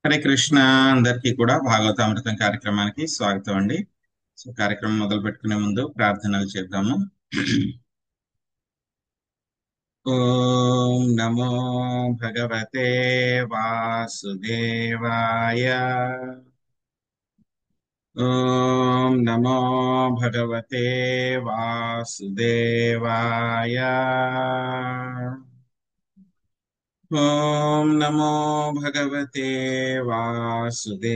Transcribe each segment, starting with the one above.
హరే కృష్ణ. అందరికీ కూడా భాగవతామృతం కార్యక్రమానికి స్వాగతం అండి. సో కార్యక్రమం మొదలు పెట్టుకునే ముందు ప్రార్థనలు చేద్దాము. ఓం నమో భగవతే వాసుదేవాయ. ఓం నమో భగవతే వాసుదేవాయ. ఓం నమో భగవతే వాసుదేవాయ.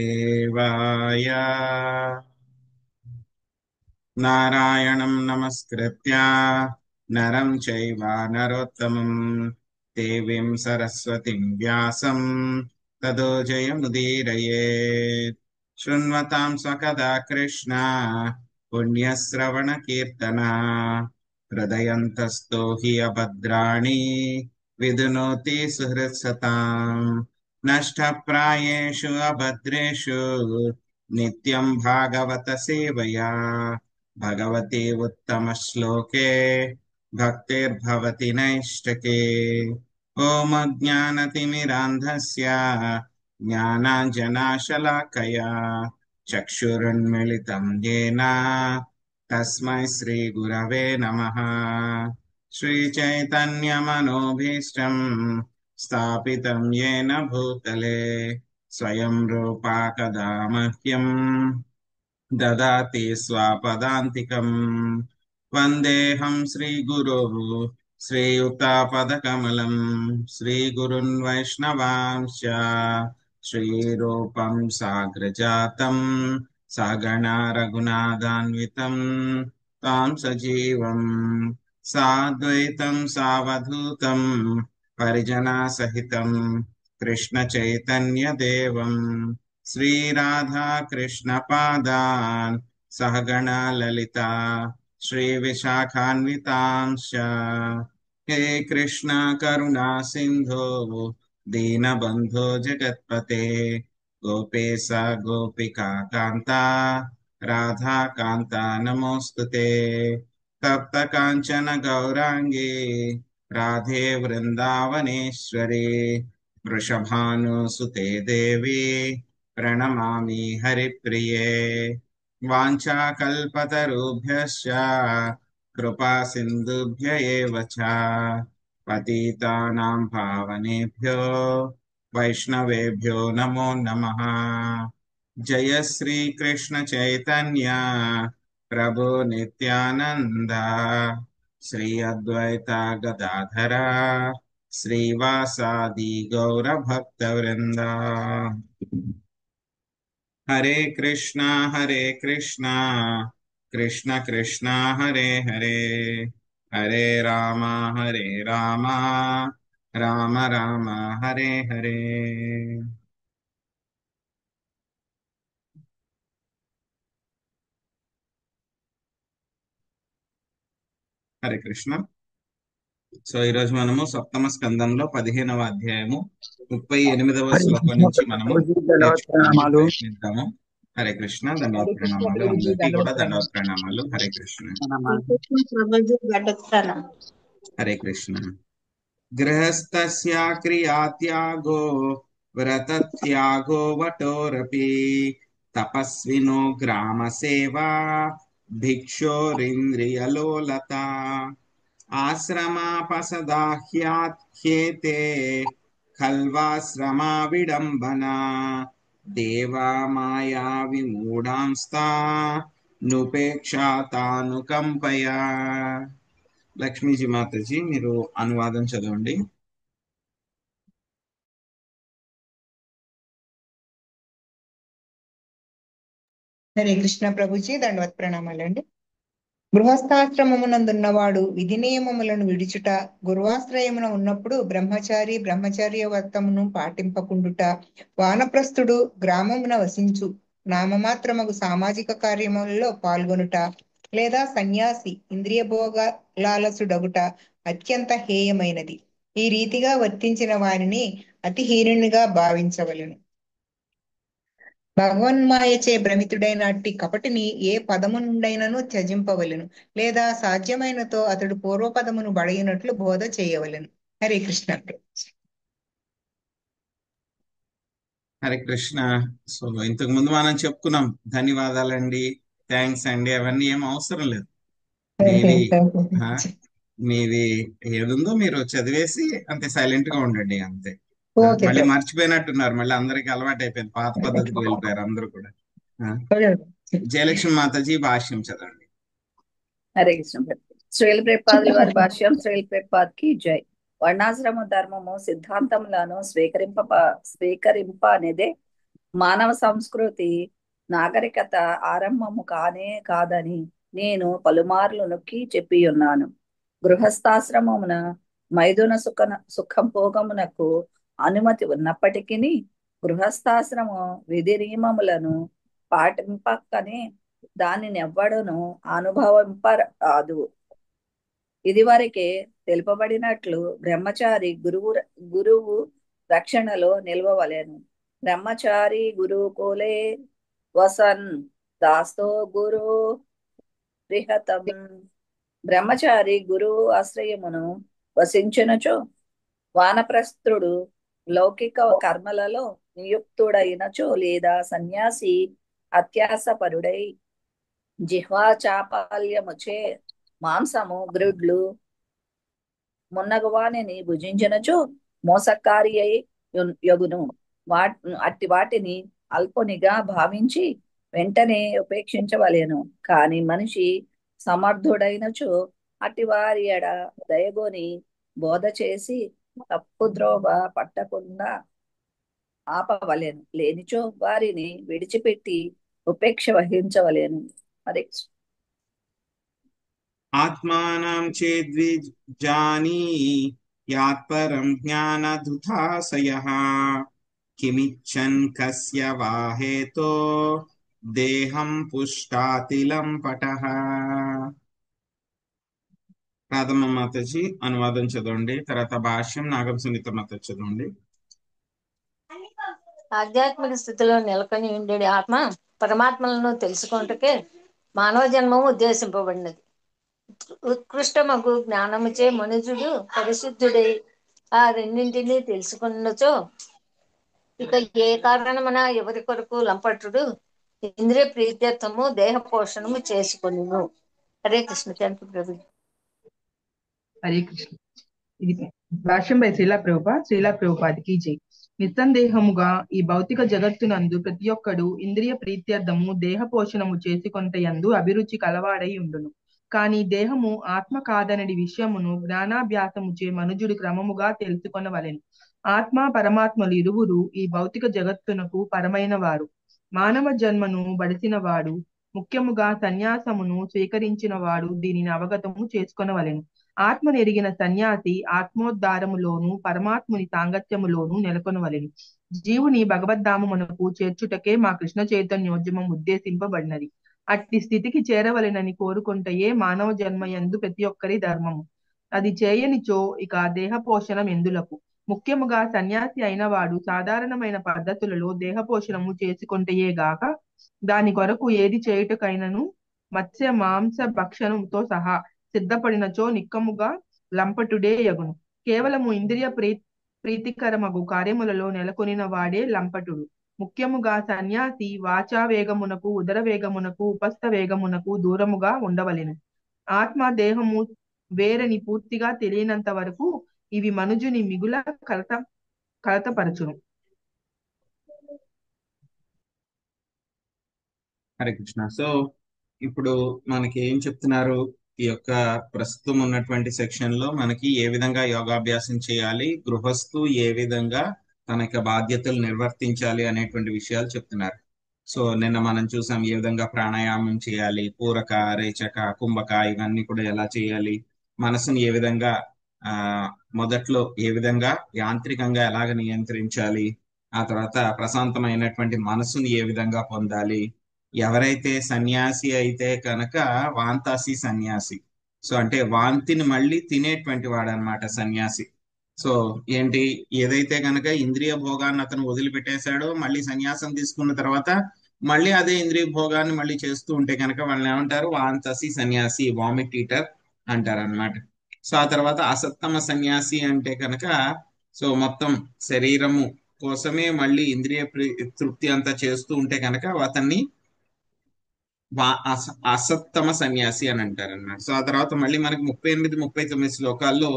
నారాయణం నమస్కృత్య నరం చైవ నరోత్తమం దేవీం సరస్వతిం వ్యాసం తదో జయముదీరయేత్. శృణ్వతాం స్వకథా కృష్ణ పుణ్యశ్రవణ కీర్తన హృదయంతస్థో హి అభద్రాణి విధునోతి సుహృత్సతాం. నష్టప్రాయేషు అభద్రేషు నిత్యం భాగవత సేవయా భగవతి ఉత్తమ శ్లోకే భక్తిర్భవతి నైష్టకే. ఓం అజ్ఞానతిమిరాంధస్య జ్ఞానాంజనాశలాకయా చక్షురున్మిళితం యేన తస్మై శ్రీ గురవే నమః. శ్రీచైతన్యమనోభీష్టం స్థాపితం యేన భూతలే స్వయం రూపా కదా మహ్యం దదాతి స్వపదాంతికం. వందేహం శ్రీగురోః శ్రీయుతాపదకమలం శ్రీగురున్ వైష్ణవాంశ్చ శ్రీరూపం సాగ్రజాతం సగణా రఘునాథాన్వితం తాం సజీవం సాద్వైతం సావధూతం పరిజనా సహితం కృష్ణ చైతన్య దేవం శ్రీ రాధా కృష్ణ పాదాన్ సహగణా లలితా శ్రీ విశాఖాన్వితాంశ్చ. హే కృష్ణ కరుణా సింధో దీనబంధో జగత్పతే గోపేశ గోపికా కాంత రాధా కాంత నమోస్తుతే. తప్త కాంచన గౌరాంగి రాధే వృందావనేశ్వరి వృషభానుసుతే దేవి ప్రణమామి హరిప్రియే. వాంఛాకల్పతరుభ్యశ్చ కృపా సింధుభ్య ఏవ చ పతితానాం పావనేభ్యో వైష్ణవేభ్యో నమో నమః. జయ శ్రీ కృష్ణ చైతన్య ప్రభు నిత్యానంద శ్రీ అద్వైత గదాధర శ్రీవాసాది గౌర భక్త వృంద. హరే కృష్ణ కృష్ణ కృష్ణ హరే హరే హరే రామ రామ రామ హరే హరే. హరే కృష్ణ. సో ఈరోజు మనము సప్తమ స్కందంలో 15వ అధ్యాయము 38వ శ్లోకం నుంచి మనము నేర్చుకోవడానికి ప్రణామాలు. ప్రయత్నిద్దాము. హరే కృష్ణ. దండవత్ ప్రణామాలు. అందరికీ కూడా దండవత్ ప్రణామాలు. హరే కృష్ణ. హరే కృష్ణ. గృహస్థస్య క్రియాత్యాగో వ్రతత్యాగో వటోరపి తపస్వినో గ్రామ సేవా భిక్షోరింద్రియలోలత ఆశ్రమాపసదాహ్యేతే ఖల్వాశ్రమా విడంబనా దేవా మాయా విమూఢాంస్తా నుపేక్షాతానుకంపయా. లక్ష్మీజీ మాతాజీ మీరు అనువాదం చదవండి. హరే కృష్ణ ప్రభుజీ దండవత్ ప్రణామాలండి. గృహస్థాశ్రమమునందున్నవాడు విధి నియమములను విడుచుట, గురువాశ్రయమున ఉన్నప్పుడు బ్రహ్మచార్య వ్రతమును పాటింపకుండుట, వానప్రస్థుడు గ్రామమున వసించు నామమాత్రమగు సామాజిక కార్యములలో పాల్గొనుట, లేదా సన్యాసి ఇంద్రియ భోగలాలసుడగుట అత్యంత హేయమైనది. ఈ రీతిగా వర్తించిన వారిని అతి హీనునిగా భావించవలెను. భగవన్మాయచే భ్రమితుడైన అట్టి కపటిని ఏ పదము నుండైనను త్యజింపవలెను, లేదా సాధ్యమైనతో అతడు పూర్వపదమును బడయినట్లు బోధ చేయవలెను. హరే కృష్ణ. హరే కృష్ణ. సో ఇంతకు ముందు మనం చెప్పుకున్నాం, ధన్యవాదాలండి, థ్యాంక్స్ అండి, అవన్నీ ఏం అవసరం లేదు. మీది ఆ, మీది ఏదుందో మీరు చదివేసి అంతే సైలెంట్ గా ఉండండి అంతే. ఓకే మళ్ళీ ప్రభు. మర్చిపోయినట్టున్నారు, మళ్ళీ అందరికి అలవాటు అయిపోయింది, పాత పద్ధతికి వెళ్ళిపోయారు అందరూ కూడా. ఆ, జయలక్ష్మి మాతాజీ భాష్యం చదవండి. హరే కృష్ణ ప్రభు. శ్రీల ప్రేపాదుల వారి భాష్యం. శ్రీల ప్రేపాద్ కి జై. వర్ణాశ్రమ ధర్మము సిద్ధాంతములను స్వీకరింప అనేదే మానవ సంస్కృతి నాగరికత ఆరంభము కానే కాదని నేను పలుమార్లు నొక్కి చెప్పి ఉన్నాను. గృహస్థాశ్రమమున మైదున సుఖభోగమునకు అనుమతి ఉన్నప్పటికీ గృహస్థాశ్రమ విధి నియమములను పాటింపకనే దానినెవ్వడును అనుభవింపరాదు. ఇదివరకే తెలుపబడినట్లు బ్రహ్మచారి గురువు రక్షణలో నిలవవలెను. బ్రహ్మచారి గురుకులే వసన్ దాస్తో గురు రిహతం. బ్రహ్మచారి గురువు ఆశ్రయమును వసించినచో వానప్రస్థుడు లౌకిక కర్మలలో నియుక్తుడైనచో లేదా సన్యాసి అత్యాసపరుడై జిహ్వా చాపల్యముచే మాంసము గ్రుడ్లు మున్నగువానిని భుజించినచో మోసకారి అయి యగును. అట్టి వాటిని అల్పునిగా భావించి వెంటనే ఉపేక్షించవలెను. కాని మనిషి సమర్థుడైనచో అట్టి వారి ఎడ దయగొని బోధ చేసి తప్పు ద్రోవ పట్టకుండా ఆపవలెను. లేనిచో వారిని విడిచిపెట్టి ఉపేక్ష వహించవలెను. హరే కృష్ణ. ఆత్మానం చేద్విజానీ యాత్పరం జ్ఞానదుధాసయః కిమిచ్చన్ కస్య వా హేతో దేహం పుష్టాతిలం పటః. రాధమ్మ మాతాజీ అనువాదం చదవండి, తర్వాత భాష్యం నాగం సునీత మాతాజీ చదవండి. ఆధ్యాత్మిక స్థితిలో నెలకొని ఉండే ఆత్మ పరమాత్మలను తెలుసుకుంటకే మానవ జన్మము ఉద్దేశింపబడినది. ఉత్కృష్టమగు జ్ఞానముచే మనుజుడు పరిశుద్ధుడై ఆ రెండింటినీ తెలుసుకున్నచో ఇక ఏ కారణమున ఎవరి కొరకు లంపటుడు ఇంద్రియ ప్రీత్యర్థము దేహ పోషణము చేసుకొనును. హరే కృష్ణ. థ్యాంక్ యూ ప్రభు. హరే కృష్ణ. ఇది భాష్యం బై శ్రీలా ప్రభుపాదికి జై. నిస్సందేహముగా ఈ భౌతిక జగత్తునందు ప్రతి ఒక్కడు ఇంద్రియ ప్రీత్యర్థము దేహ పోషణము చేసుకొనుటయందు అభిరుచి కలవాడై ఉండును. కాని దేహము ఆత్మ కాదనడి విషయమును జ్ఞానాభ్యాసముచే మనుజుడు క్రమముగా తెలుసుకొనవలెను. ఆత్మ పరమాత్మలు ఇరువురు ఈ భౌతిక జగత్తునకు పరమైన వారు. మానవ జన్మను బడిసిన వాడు, ముఖ్యముగా సన్యాసమును స్వీకరించిన వాడు దీనిని అవగతము చేసుకొనవలెను. ఆత్మ నెరిగిన సన్యాసి ఆత్మోద్ధారములోను పరమాత్ముని సాంగత్యములోను నెలకొనవలెను. జీవుని భగవద్ధామమునకు చేర్చుటకే మా కృష్ణ చైతన్యోద్యమం ఉద్దేశింపబడినది. అట్టి స్థితికి చేరవలెనని కోరుకుంటయే మానవ జన్మ యందు ప్రతి ఒక్కరి ధర్మము. అది చేయనిచో ఇక దేహ పోషణం ఎందులకు? ముఖ్యముగా సన్యాసి అయినవాడు సాధారణమైన పద్ధతులలో దేహ పోషణము చేసుకుంటయే గాక దాని కొరకు ఏది చేయుటకైనను మత్స్య మాంస భక్షణంతో సహా సిద్ధపడినచో నిక్కముగా లంపటుడే యగును. కేవలము ఇంద్రియ ప్రీతికరమగు కార్యములలో నెలకొనిన వాడే లంపటుడు. ముఖ్యముగా సన్యాసి వాచా వేగమునకు ఉదర వేగమునకు ఉపస్థ వేగమునకు దూరముగా ఉండవలెను. ఆత్మ దేహము వేరని పూర్తిగా తెలియనంత వరకు ఇవి మనుజుని మిగుల కలతపరచును. హరే కృష్ణ. సో ఇప్పుడు మనకి ఏం చెప్తున్నారు, ఈ యొక్క ప్రస్తుతం ఉన్నటువంటి సెక్షన్ లో మనకి ఏ విధంగా యోగాభ్యాసం చేయాలి, గృహస్థు ఏ విధంగా తన యొక్క బాధ్యతలు నిర్వర్తించాలి అనేటువంటి విషయాలు చెప్తున్నారు. సో నిన్న మనం చూసాం ఏ విధంగా ప్రాణాయామం చేయాలి, పూరక రేచక కుంభక ఇవన్నీ కూడా ఎలా చేయాలి, మనసుని ఏ విధంగా ఆ మొదట్లో ఏ విధంగా యాంత్రికంగా ఎలాగ నియంత్రించాలి, ఆ తర్వాత ప్రశాంతమైనటువంటి మనసుని ఏ విధంగా పొందాలి. ఎవరైతే సన్యాసి అయితే కనుక వాంతాసి సన్యాసి, సో అంటే వాంతిని మళ్ళీ తినేటువంటి వాడు అనమాట సన్యాసి. సో ఏంటి, ఏదైతే కనుక ఇంద్రియ భోగాన్ని అతను వదిలిపెట్టేశాడో మళ్ళీ సన్యాసం తీసుకున్న తర్వాత మళ్ళీ అదే ఇంద్రియ భోగాన్ని మళ్ళీ చేస్తూ ఉంటే కనుక వాళ్ళని ఏమంటారు, వాంతసి సన్యాసి, వామిట్ ఈటర్ అంటారు అనమాట. సో ఆ తర్వాత అసత్తమ సన్యాసి అంటే కనుక సో మొత్తం శరీరము కోసమే మళ్ళీ ఇంద్రియ తృప్తి అంతా చేస్తూ ఉంటే కనుక అతన్ని అసత్తమ సన్యాసి అని అంటారు అన్నమాట. సో ఆ తర్వాత మళ్ళీ మనకి 38-39 శ్లోకాల్లో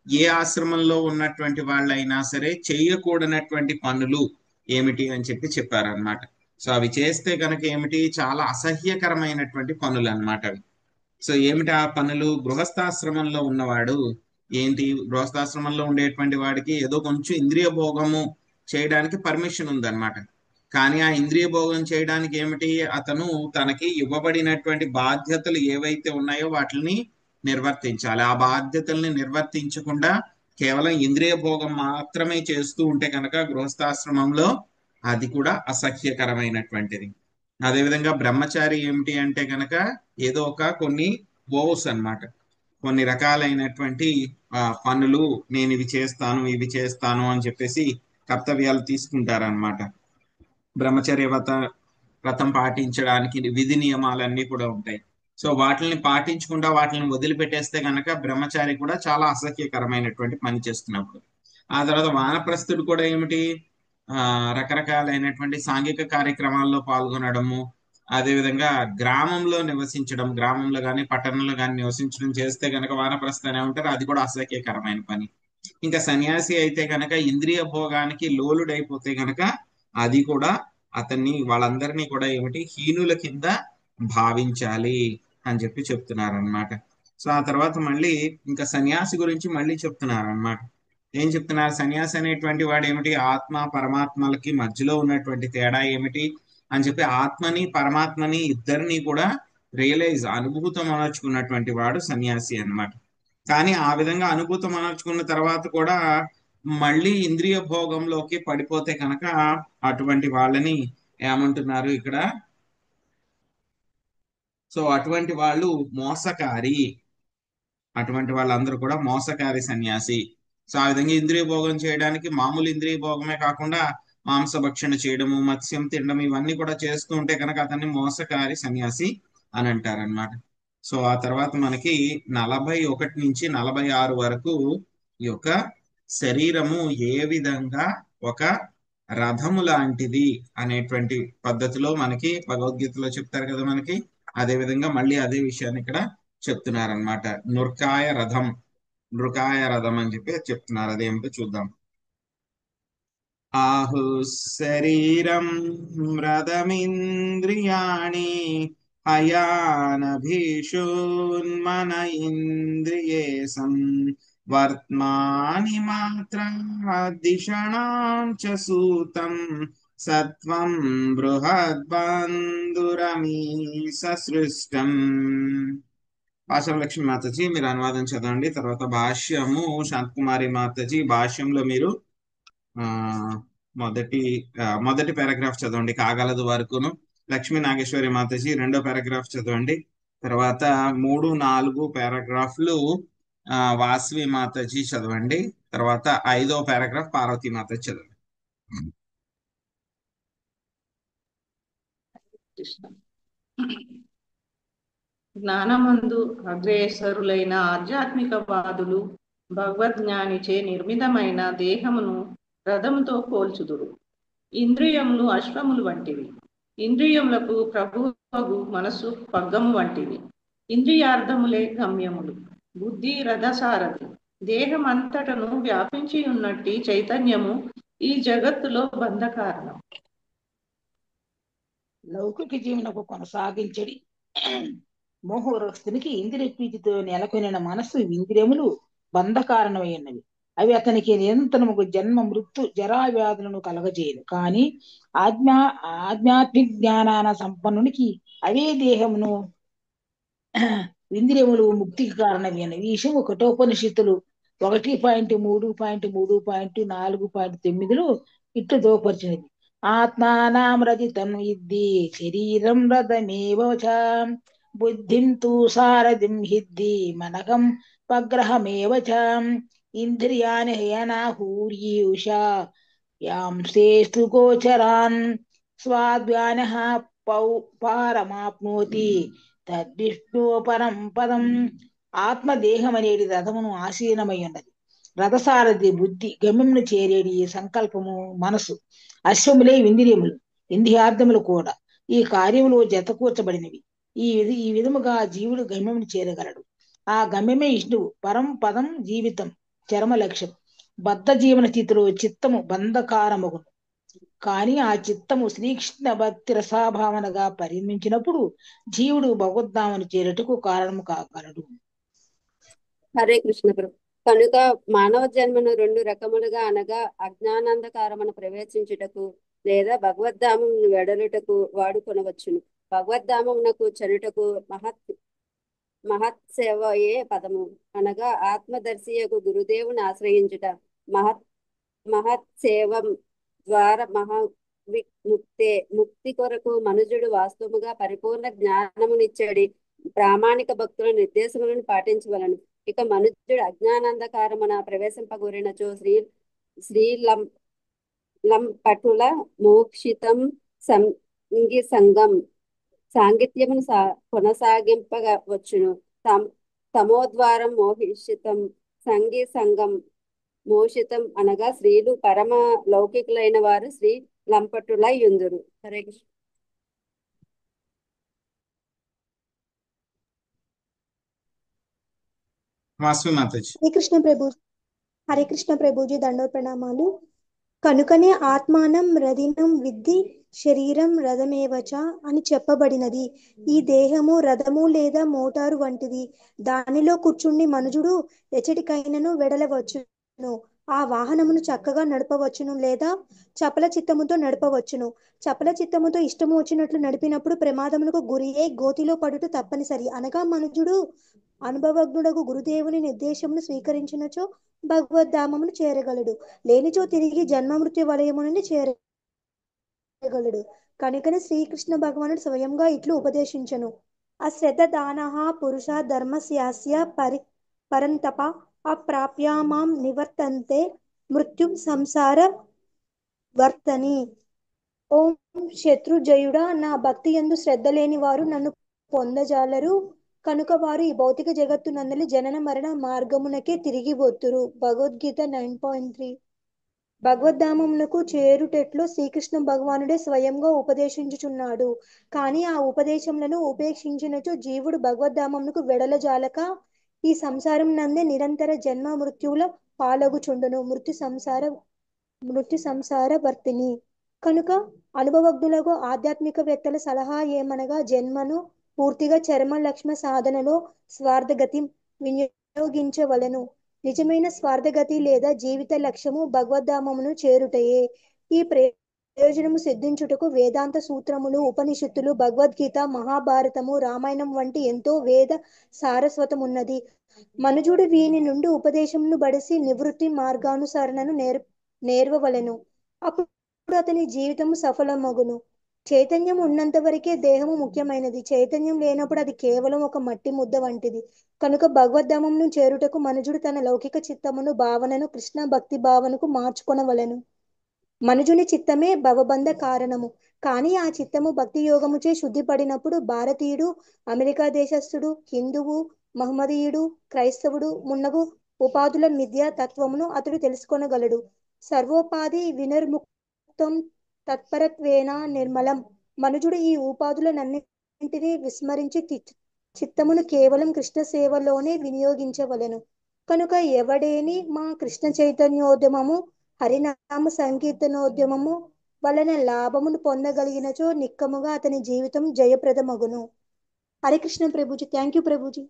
ఏ ఆశ్రమంలో ఉన్నటువంటి వాళ్ళైనా సరే చేయకూడనటువంటి పనులు ఏమిటి అని చెప్పారనమాట. సో అవి చేస్తే కనుక ఏమిటి, చాలా అసహ్యకరమైనటువంటి పనులు అన్నమాట అవి. సో ఏమిటి ఆ పనులు? గృహస్థాశ్రమంలో ఉన్నవాడు ఏంటి, గృహస్థాశ్రమంలో ఉండేటువంటి వాడికి ఏదో కొంచెం ఇంద్రియ భోగము చేయడానికి పర్మిషన్ ఉందన్నమాట. కానీ ఆ ఇంద్రియ భోగం చేయడానికి ఏమిటి, అతను తనకి ఇవ్వబడినటువంటి బాధ్యతలు ఏవైతే ఉన్నాయో వాటిని నిర్వర్తించాలి. ఆ బాధ్యతల్ని నిర్వర్తించకుండా కేవలం ఇంద్రియ భోగం మాత్రమే చేస్తూ ఉంటే కనుక గృహస్థాశ్రమంలో అది కూడా అసహ్యకరమైనటువంటిది. అదేవిధంగా బ్రహ్మచారి ఏమిటి అంటే కనుక ఏదో కొన్ని వోస్ అన్నమాట, కొన్ని రకాలైనటువంటి పనులు, నేను ఇవి చేస్తాను అని చెప్పేసి కర్తవ్యాలు తీసుకుంటారనమాట. బ్రహ్మచర్య వ్రతం పాటించడానికి విధి నియమాలన్నీ కూడా ఉంటాయి. సో వాటిని పాటించకుండా వాటిని వదిలిపెట్టేస్తే కనుక బ్రహ్మచారి కూడా చాలా అసహ్యకరమైనటువంటి పని చేస్తున్నప్పుడు. ఆ తర్వాత వానప్రస్థుడు కూడా ఏమిటి, రకరకాలైనటువంటి సాంఘిక కార్యక్రమాల్లో పాల్గొనడము, అదేవిధంగా గ్రామంలో నివసించడం, గ్రామంలో కానీ పట్టణంలో కానీ నివసించడం చేస్తే కనుక వానప్రస్థనే ఉంటారు, అది కూడా అసహ్యకరమైన పని. ఇంకా సన్యాసి అయితే కనుక ఇంద్రియ భోగానికి లోలుడైపోతే కనుక అది కూడా వాళ్ళందరినీ కూడా ఏమిటి, హీనుల కింద భావించాలి అని చెప్తున్నారనమాట. సో ఆ తర్వాత మళ్ళీ ఇంకా సన్యాసి గురించి మళ్ళీ చెప్తున్నారనమాట. ఏం చెప్తున్నారు, సన్యాసి అనేటువంటి వాడు ఏమిటి, ఆత్మ పరమాత్మలకి మధ్యలో ఉన్నటువంటి తేడా ఏమిటి అని ఆత్మని పరమాత్మని ఇద్దరిని కూడా అనుభూతం అనర్చుకున్నటువంటి వాడు సన్యాసి అన్నమాట. కానీ ఆ విధంగా అనుభూతం అనర్చుకున్న తర్వాత కూడా మళ్ళీ ఇంద్రియ భోగంలోకి పడిపోతే కనుక అటువంటి వాళ్ళని ఏమంటున్నారు ఇక్కడ, సో అటువంటి వాళ్ళు మోసకారి, అటువంటి వాళ్ళందరూ కూడా మోసకారి సన్యాసి. సో ఆ విధంగా ఇంద్రియ భోగం చేయడానికి మామూలు ఇంద్రియ భోగమే కాకుండా మాంసభక్షణ చేయడము, మత్స్యం తినడం, ఇవన్నీ కూడా చేస్తూ ఉంటే కనుక అతన్ని మోసకారి సన్యాసి అని అంటారనమాట. సో ఆ తర్వాత మనకి 41 నుంచి 46 వరకు ఈ యొక్క శరీరము ఏ విధంగా ఒక రథము లాంటిది అనేటువంటి పద్ధతిలో మనకి భగవద్గీతలో చెప్తారు కదా మనకి. అదే విధంగా మళ్ళీ అదే విషయాన్ని ఇక్కడ చెప్తున్నారనమాట. నృకాయ రథం అని చెప్తున్నారు. అదేమిటో చూద్దాం. ఆహు శరీరం రథమింద్రియాణి హయానభీషూన్మన ఇంద్రియేశం వర్త్మాని మాత్రాదిషణాం చ సూతం సత్వం బృహద్బంధురమీశ సృష్టం. భాష్యం లక్ష్మీ మాతాజీ మీరు అనువాదం చదవండి. తర్వాత భాష్యము శాంతకుమారి మాతాజీ, భాష్యంలో మీరు మొదటి పారాగ్రాఫ్ చదవండి కాగలదు వరకును. లక్ష్మీ నాగేశ్వరి మాతాజీ 2వ పారాగ్రాఫ్ చదవండి. తర్వాత 3-4 పారాగ్రాఫ్లు వాసవి మాతాజీ చదవండి. తర్వాత 5వ పారాగ్రాఫ్ పార్వతీ మాతాజీ చదవండి. జ్ఞానమందు అగ్రేసరులైన ఆధ్యాత్మికవాదులు భగవద్జ్ఞానిచే నిర్మితమైన దేహమును రథముతో పోల్చుదురు. ఇంద్రియములు అశ్వములు వంటివి. ఇంద్రియములకు ప్రభువు మనసు పగ్గము వంటివి. ఇంద్రియార్థములే గమ్యములు. బుద్ధి రథసారథి. దేహమంతటను వ్యాపించి ఉన్నట్టి చైతన్యము ఈ జగత్తులో బంధకారణం. లౌకిక జీవనకు కొనసాగించడి మోహవరస్తునికి ఇంద్రియ ప్రీతితో నెలకొనిన మనస్సు ఇంద్రియములు బంధకారణమైనవి. అవి అతనికి నిరంతరముకు జన్మ మృత్యు జరావ్యాధులను కలగజేయదు. కానీ ఆధ్యాత్మిక జ్ఞానాన సంపన్నునికి అవే దేహమును ఇంద్రియములు ముక్తికి కారణమైనవి. ఈ విషయం కఠోపనిషత్తులు 1.3.3.4.9 ఇట్లు దోపరిచినది. ఆత్మానాం రజితం హిద్ది శరీరం రథమేవ చ బుద్ధిం తు సారథిం హిద్ది మనకం పగ్రహమేవ చ ఇంద్రియాణి హయనాహూర్యూషా యాంసేస్తు గోచరాన్ స్వాద్వానః పారమాప్నోతి తద్విష్ణు పరం పదం. ఆత్మదేహం అనేది రథమును ఆసీనమై ఉన్నది. రథసారథి బుద్ధి, గమ్యమును చేరేడి సంకల్పము మనసు, అశ్వములే ఇంద్రియములు, ఇంద్రియార్థములు కూడా ఈ కార్యములో జతకూర్చబడినవి. ఈ విధముగా జీవుడు గమ్యమును చేరగలడు. ఆ గమ్యమే విష్ణువు. పరం పదం జీవితం చరమ లక్ష్యం. బద్ధ జీవన స్థితిలో చిత్తము బంధకారమగును. కానీ ఆ చిత్తము శ్రీకృష్ణ భక్తి రసాభావనగా పరిణమించినప్పుడు జీవుడు భగవద్ధామను చేరుటకు కారణము కాగలడు. హరే కృష్ణ ప్రభు. కనుక మానవ జన్మను రెండు రకములుగా అనగా అజ్ఞానాంధకారమును ప్రవేశించుటకు లేదా భగవద్ధామమును వెడలుటకు వాడుకొనవచ్చును. భగవద్ధామమునకు చనుటకు మహత్సేవయే పదము అనగా ఆత్మదర్శియకు గురుదేవుని ఆశ్రయించుట. మహత్సేవం ద్వారా ముక్తి కొరకు మనుజుడు వాస్తవముగా పరిపూర్ణ జ్ఞానమునిచ్చడి ప్రామాణిక భక్తుల నిర్దేశములను పాటించవలను. ఇక మనుజుడు అజ్ఞానాంధకారమున ప్రవేశింపగోరినచో లంపటుల మోక్షితం సంగి సంగం సాంగిత్యమును కొనసాగింపవచ్చును. తమోద్వారం మోహిషితం సంగి సంగం మోషితం అనగా స్త్రీలు పరమ లౌకికులైన వారు శ్రీ లంపటులై యుందురు. హరే కృష్ణ. వాసవి మాతాజీ. హరే కృష్ణ ప్రభుజీ, దండో ప్రణామాలు. కనుకనే ఆత్మానం రథినం విద్ధి శరీరం రథమేవచ అని చెప్పబడినది. ఈ దేహము రథము లేదా మోటారు వంటిది. దానిలో కూర్చుండి మనుజుడు ఎచ్చటికైనను వెడలవచ్చును. ఆ వాహనమును చక్కగా నడపవచ్చును లేదా చపల చిత్తముతో నడపవచ్చును. చపల చిత్తముతో ఇష్టము వచ్చినట్లు నడిపినప్పుడు ప్రమాదమునకు గురియే గోతిలో పడుట తప్పనిసరి. అనగా మనుజుడు అనుభవజ్ఞుడకు గురుదేవుని నిర్దేశమును స్వీకరించినచో భగవద్ధామమును చేరగలడు. లేనిచో తిరిగి జన్మ మృత్యు వలయమునని చేరగలడు. కనుకనే శ్రీకృష్ణ భగవానుడు స్వయంగా ఇట్లు ఉపదేశించను. అశ్రద్ధ దానః పురుష ధర్మస్యాస్య పరంతప అప్రాప్య మాం నివర్తంతే మృత్యుం సంసార వర్తని. ఓం శత్రుజయుడా, నా భక్తి యందు శ్రద్ధ లేని వారు నన్ను పొందజాలరు. కనుక వారు ఈ భౌతిక జగత్తునందలి జనన మరణ మార్గమునకే తిరిగి వత్తురు. భగవద్గీత 9.3. భగవద్ధామమునకు చేరుటెట్లో శ్రీకృష్ణ భగవానుడే స్వయంగా ఉపదేశించుచున్నాడు. కానీ ఆ ఉపదేశములను ఉపేక్షించినచో జీవుడు భగవద్ధామమునకు వెడలజాలక ఈ సంసారం నందే నిరంతర జన్మ మృత్యువుల పాలగుచుండును. మృత్యు సంసార వర్తిని. కనుక అనుభవజ్ఞులకు ఆధ్యాత్మికవేత్తల సలహా ఏమనగా జన్మను పూర్తిగా చర్మ లక్ష్మ సాధనలో స్వార్థగతి వినియోగించవలను. నిజమైన స్వార్థగతి లేదా జీవిత లక్ష్యము భగవద్ధామమును చేరుటయే. ఈ ప్రయోజనము సిద్ధించుటకు వేదాంత సూత్రములు, ఉపనిషత్తులు, భగవద్గీత, మహాభారతము, రామాయణం వంటి ఎంతో వేద సారస్వతమున్నది. మనుజుడు వీని నుండి ఉపదేశమును బడిసి నివృత్తి మార్గానుసరణను నేర్వవలెను. అప్పుడు అతని జీవితము సఫలమగును. చైతన్యం ఉన్నంత వరకే దేహము ముఖ్యమైనది. చైతన్యం లేనప్పుడు అది కేవలం ఒక మట్టి ముద్ద వంటిది. కనుక భగవద్ధామమును చేరుటకు మనుజుడు తన లౌకిక చిత్తమును భావనను కృష్ణ భక్తి భావనకు మార్చుకొనవలెను. మనుజుని చిత్తమే భవబంధ కారణము. కానీ ఆ చిత్తము భక్తి యోగముచే శుద్ధిపడినప్పుడు భారతీయుడు, అమెరికా దేశస్థుడు, హిందువు, మహమ్మదీయుడు, క్రైస్తవుడు మున్నగు ఉపాధుల మిథ్యా తత్వమును అతడు తెలుసుకొనగలడు. సర్వోపాధి వినిర్ముక్తం తత్పరత్వేన నిర్మలం. మనుజుడు ఈ ఉపాధులనన్నింటినీ విస్మరించి చిత్తమును కేవలం కృష్ణ సేవలోనే వినియోగించవలెను. కనుక ఎవడేని మా కృష్ణ చైతన్యోద్యమము, హరినామ సంకీర్తనోద్యమము వలన లాభమును పొందగలిగినచో నిక్కముగా అతని జీవితం జయప్రదమగును. Hare Krishna Prabhuji. Thank you Prabhuji.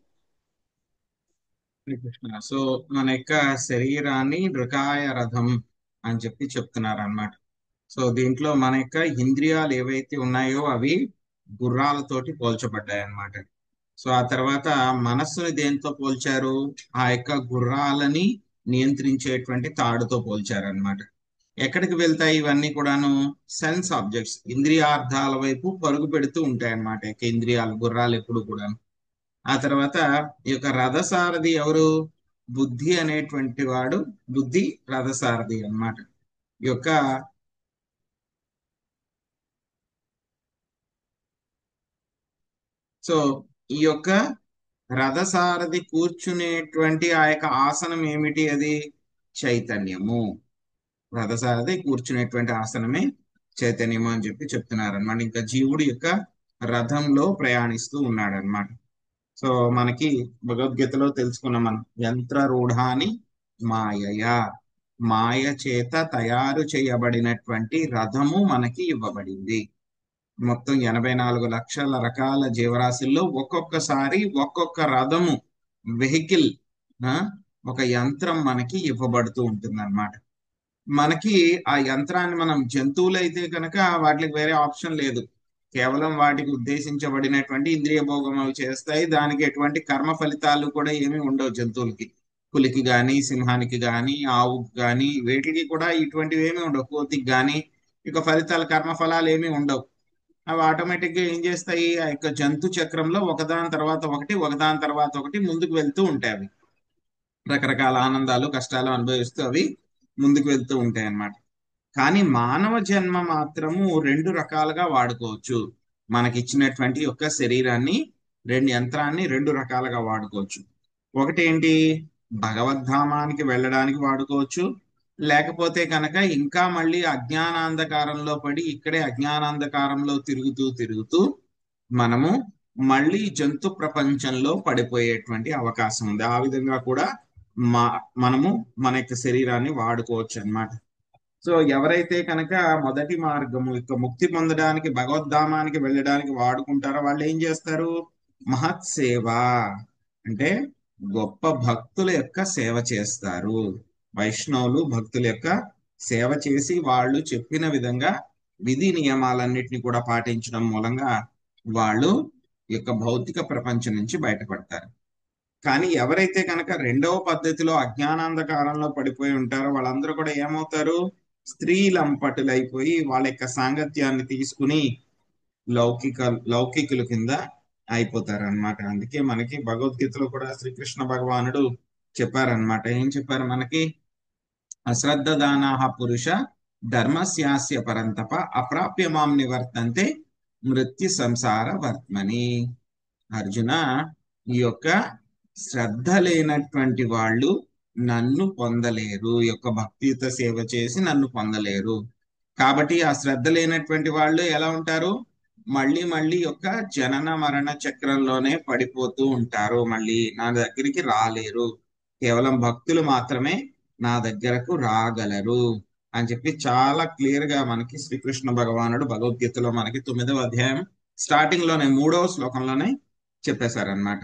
Krishna. So మన యొక్క శరీరాన్ని నృకాయ రథం అని చెప్తున్నారు అన్నమాట. సో దీంట్లో మన యొక్క ఇంద్రియాలు ఏవైతే ఉన్నాయో అవి గుర్రాలతోటి పోల్చబడ్డాయి అన్నమాట. సో ఆ తర్వాత మనస్సుని దేంతో పోల్చారు? ఆ యొక్క గుర్రాలని నియంత్రించేటువంటి తాడుతో పోల్చారు అన్నమాట. ఎక్కడికి వెళ్తాయి ఇవన్నీ కూడాను? సెన్స్ ఆబ్జెక్ట్స్, ఇంద్రియార్థాల వైపు పరుగు పెడుతూ ఉంటాయి అన్నమాట ఇంద్రియాలు, గుర్రాలు ఎప్పుడు కూడా. ఆ తర్వాత ఈ యొక్క రథసారథి ఎవరు? బుద్ధి అనేటువంటి వాడు, బుద్ధి రథసారథి అన్నమాట. ఈ యొక్క సో ఈ యొక్క రథసారథి కూర్చునేటువంటి ఆ యొక్క ఆసనం ఏమిటి? అది చైతన్యము. రథసారథి కూర్చునేటువంటి ఆసనమే చైతన్యము అని చెప్పి చెప్తున్నారు అనమాట. ఇంకా జీవుడు యొక్క రథంలో ప్రయాణిస్తూ ఉన్నాడు అనమాట. సో మనకి భగవద్గీతలో తెలుసుకున్నాం మనం, యంత్రరూఢాని మాయయా, మాయ చేత తయారు చేయబడినటువంటి రథము మనకి ఇవ్వబడింది. మొత్తం 84 లక్షల రకాల జీవరాశుల్లో ఒక్కొక్కసారి ఒక్కొక్క రథము, వెహికల్, ఒక యంత్రం మనకి ఇవ్వబడుతూ ఉంటుంది అనమాట. మనకి ఆ యంత్రాన్ని మనం, జంతువులు అయితే కనుక వాటికి వేరే ఆప్షన్ లేదు, కేవలం వాటికి ఉద్దేశించబడినటువంటి ఇంద్రియ భోగం అవి చేస్తాయి. దానికి ఎటువంటి కర్మ ఫలితాలు కూడా ఏమీ ఉండవు జంతువులకి. పులికి గాని, సింహానికి గాని, ఆవుకి గాని, వీటికి కూడా ఇటువంటివి ఏమీ ఉండవు. కోతికి గాని ఇక ఫలితాలు, కర్మ ఫలాలు ఏమీ ఉండవు. అవి ఆటోమేటిక్ గా ఏం చేస్తాయి, ఆ యొక్క జంతు చక్రంలో ఒకదాని తర్వాత ఒకటి, ఒకదాని తర్వాత ఒకటి ముందుకు వెళ్తూ ఉంటాయి. అవి రకరకాల ఆనందాలు, కష్టాలు అనుభవిస్తూ అవి ముందుకు వెళ్తూ ఉంటాయి అన్నమాట. కానీ మానవ జన్మ మాత్రము 2 రకాలుగా వాడుకోవచ్చు. మనకిచ్చినటువంటి యొక్క శరీరాన్ని, యంత్రాన్ని 2 రకాలుగా వాడుకోవచ్చు. ఒకటి ఏంటి, భగవద్ధామానికి వెళ్ళడానికి వాడుకోవచ్చు. లేకపోతే కనుక ఇంకా మళ్ళీ అజ్ఞానాంధకారంలో పడి ఇక్కడే అజ్ఞానాంధకారంలో తిరుగుతూ మనము మళ్ళీ జంతు ప్రపంచంలో పడిపోయేటువంటి అవకాశం ఉంది. ఆ విధంగా కూడా మనము మన యొక్క శరీరాన్ని వాడుకోవచ్చు అన్నమాట. సో ఎవరైతే కనుక మొదటి మార్గము యొక్క ముక్తి పొందడానికి, భగవద్ధామానికి వెళ్ళడానికి వాడుకుంటారో వాళ్ళు ఏం చేస్తారు, మహత్ సేవ అంటే గొప్ప భక్తుల యొక్క సేవ చేస్తారు. వైష్ణవులు భక్తుల యొక్క సేవ చేసి వాళ్ళు చెప్పిన విధంగా విధి నియమాలన్నిటిని కూడా పాటించడం మూలంగా వాళ్ళు యొక్క భౌతిక ప్రపంచం నుంచి బయటపడతారు. కానీ ఎవరైతే కనుక 2వ పద్ధతిలో అజ్ఞానాంధకారంలో పడిపోయి ఉంటారో వాళ్ళందరూ కూడా ఏమవుతారు, స్త్రీలంపటులైపోయి వాళ్ళ యొక్క సాంగత్యాన్ని తీసుకుని లౌకికుల కింద అయిపోతారు అనమాట. అందుకే మనకి భగవద్గీతలో కూడా శ్రీకృష్ణ భగవానుడు చెప్పారనమాట. ఏం చెప్పారు మనకి, అశ్రద్ధ దానాహ పురుష ధర్మస్యాస్య పరంతప అప్రాప్య మాం నివర్తంతే మృత్యు సంసార వర్త్మని. అర్జున, ఈ యొక్క శ్రద్ధ లేనటువంటి వాళ్ళు నన్ను పొందలేరు, ఈ యొక్క భక్తియుత సేవ చేసి నన్ను పొందలేరు. కాబట్టి ఆ శ్రద్ధ లేనటువంటి వాళ్ళు ఎలా ఉంటారు, మళ్ళీ యొక్క జనన మరణ చక్రంలోనే పడిపోతూ ఉంటారు, మళ్ళీ నా దగ్గరికి రాలేరు. కేవలం భక్తులు మాత్రమే నా దగ్గరకు రాగలరు అని చెప్పి చాలా క్లియర్ గా మనకి శ్రీకృష్ణ భగవానుడు భగవద్గీతలో మనకి 9వ అధ్యాయం స్టార్టింగ్ లోనే 3వ శ్లోకంలోనే చెప్పేశారనమాట.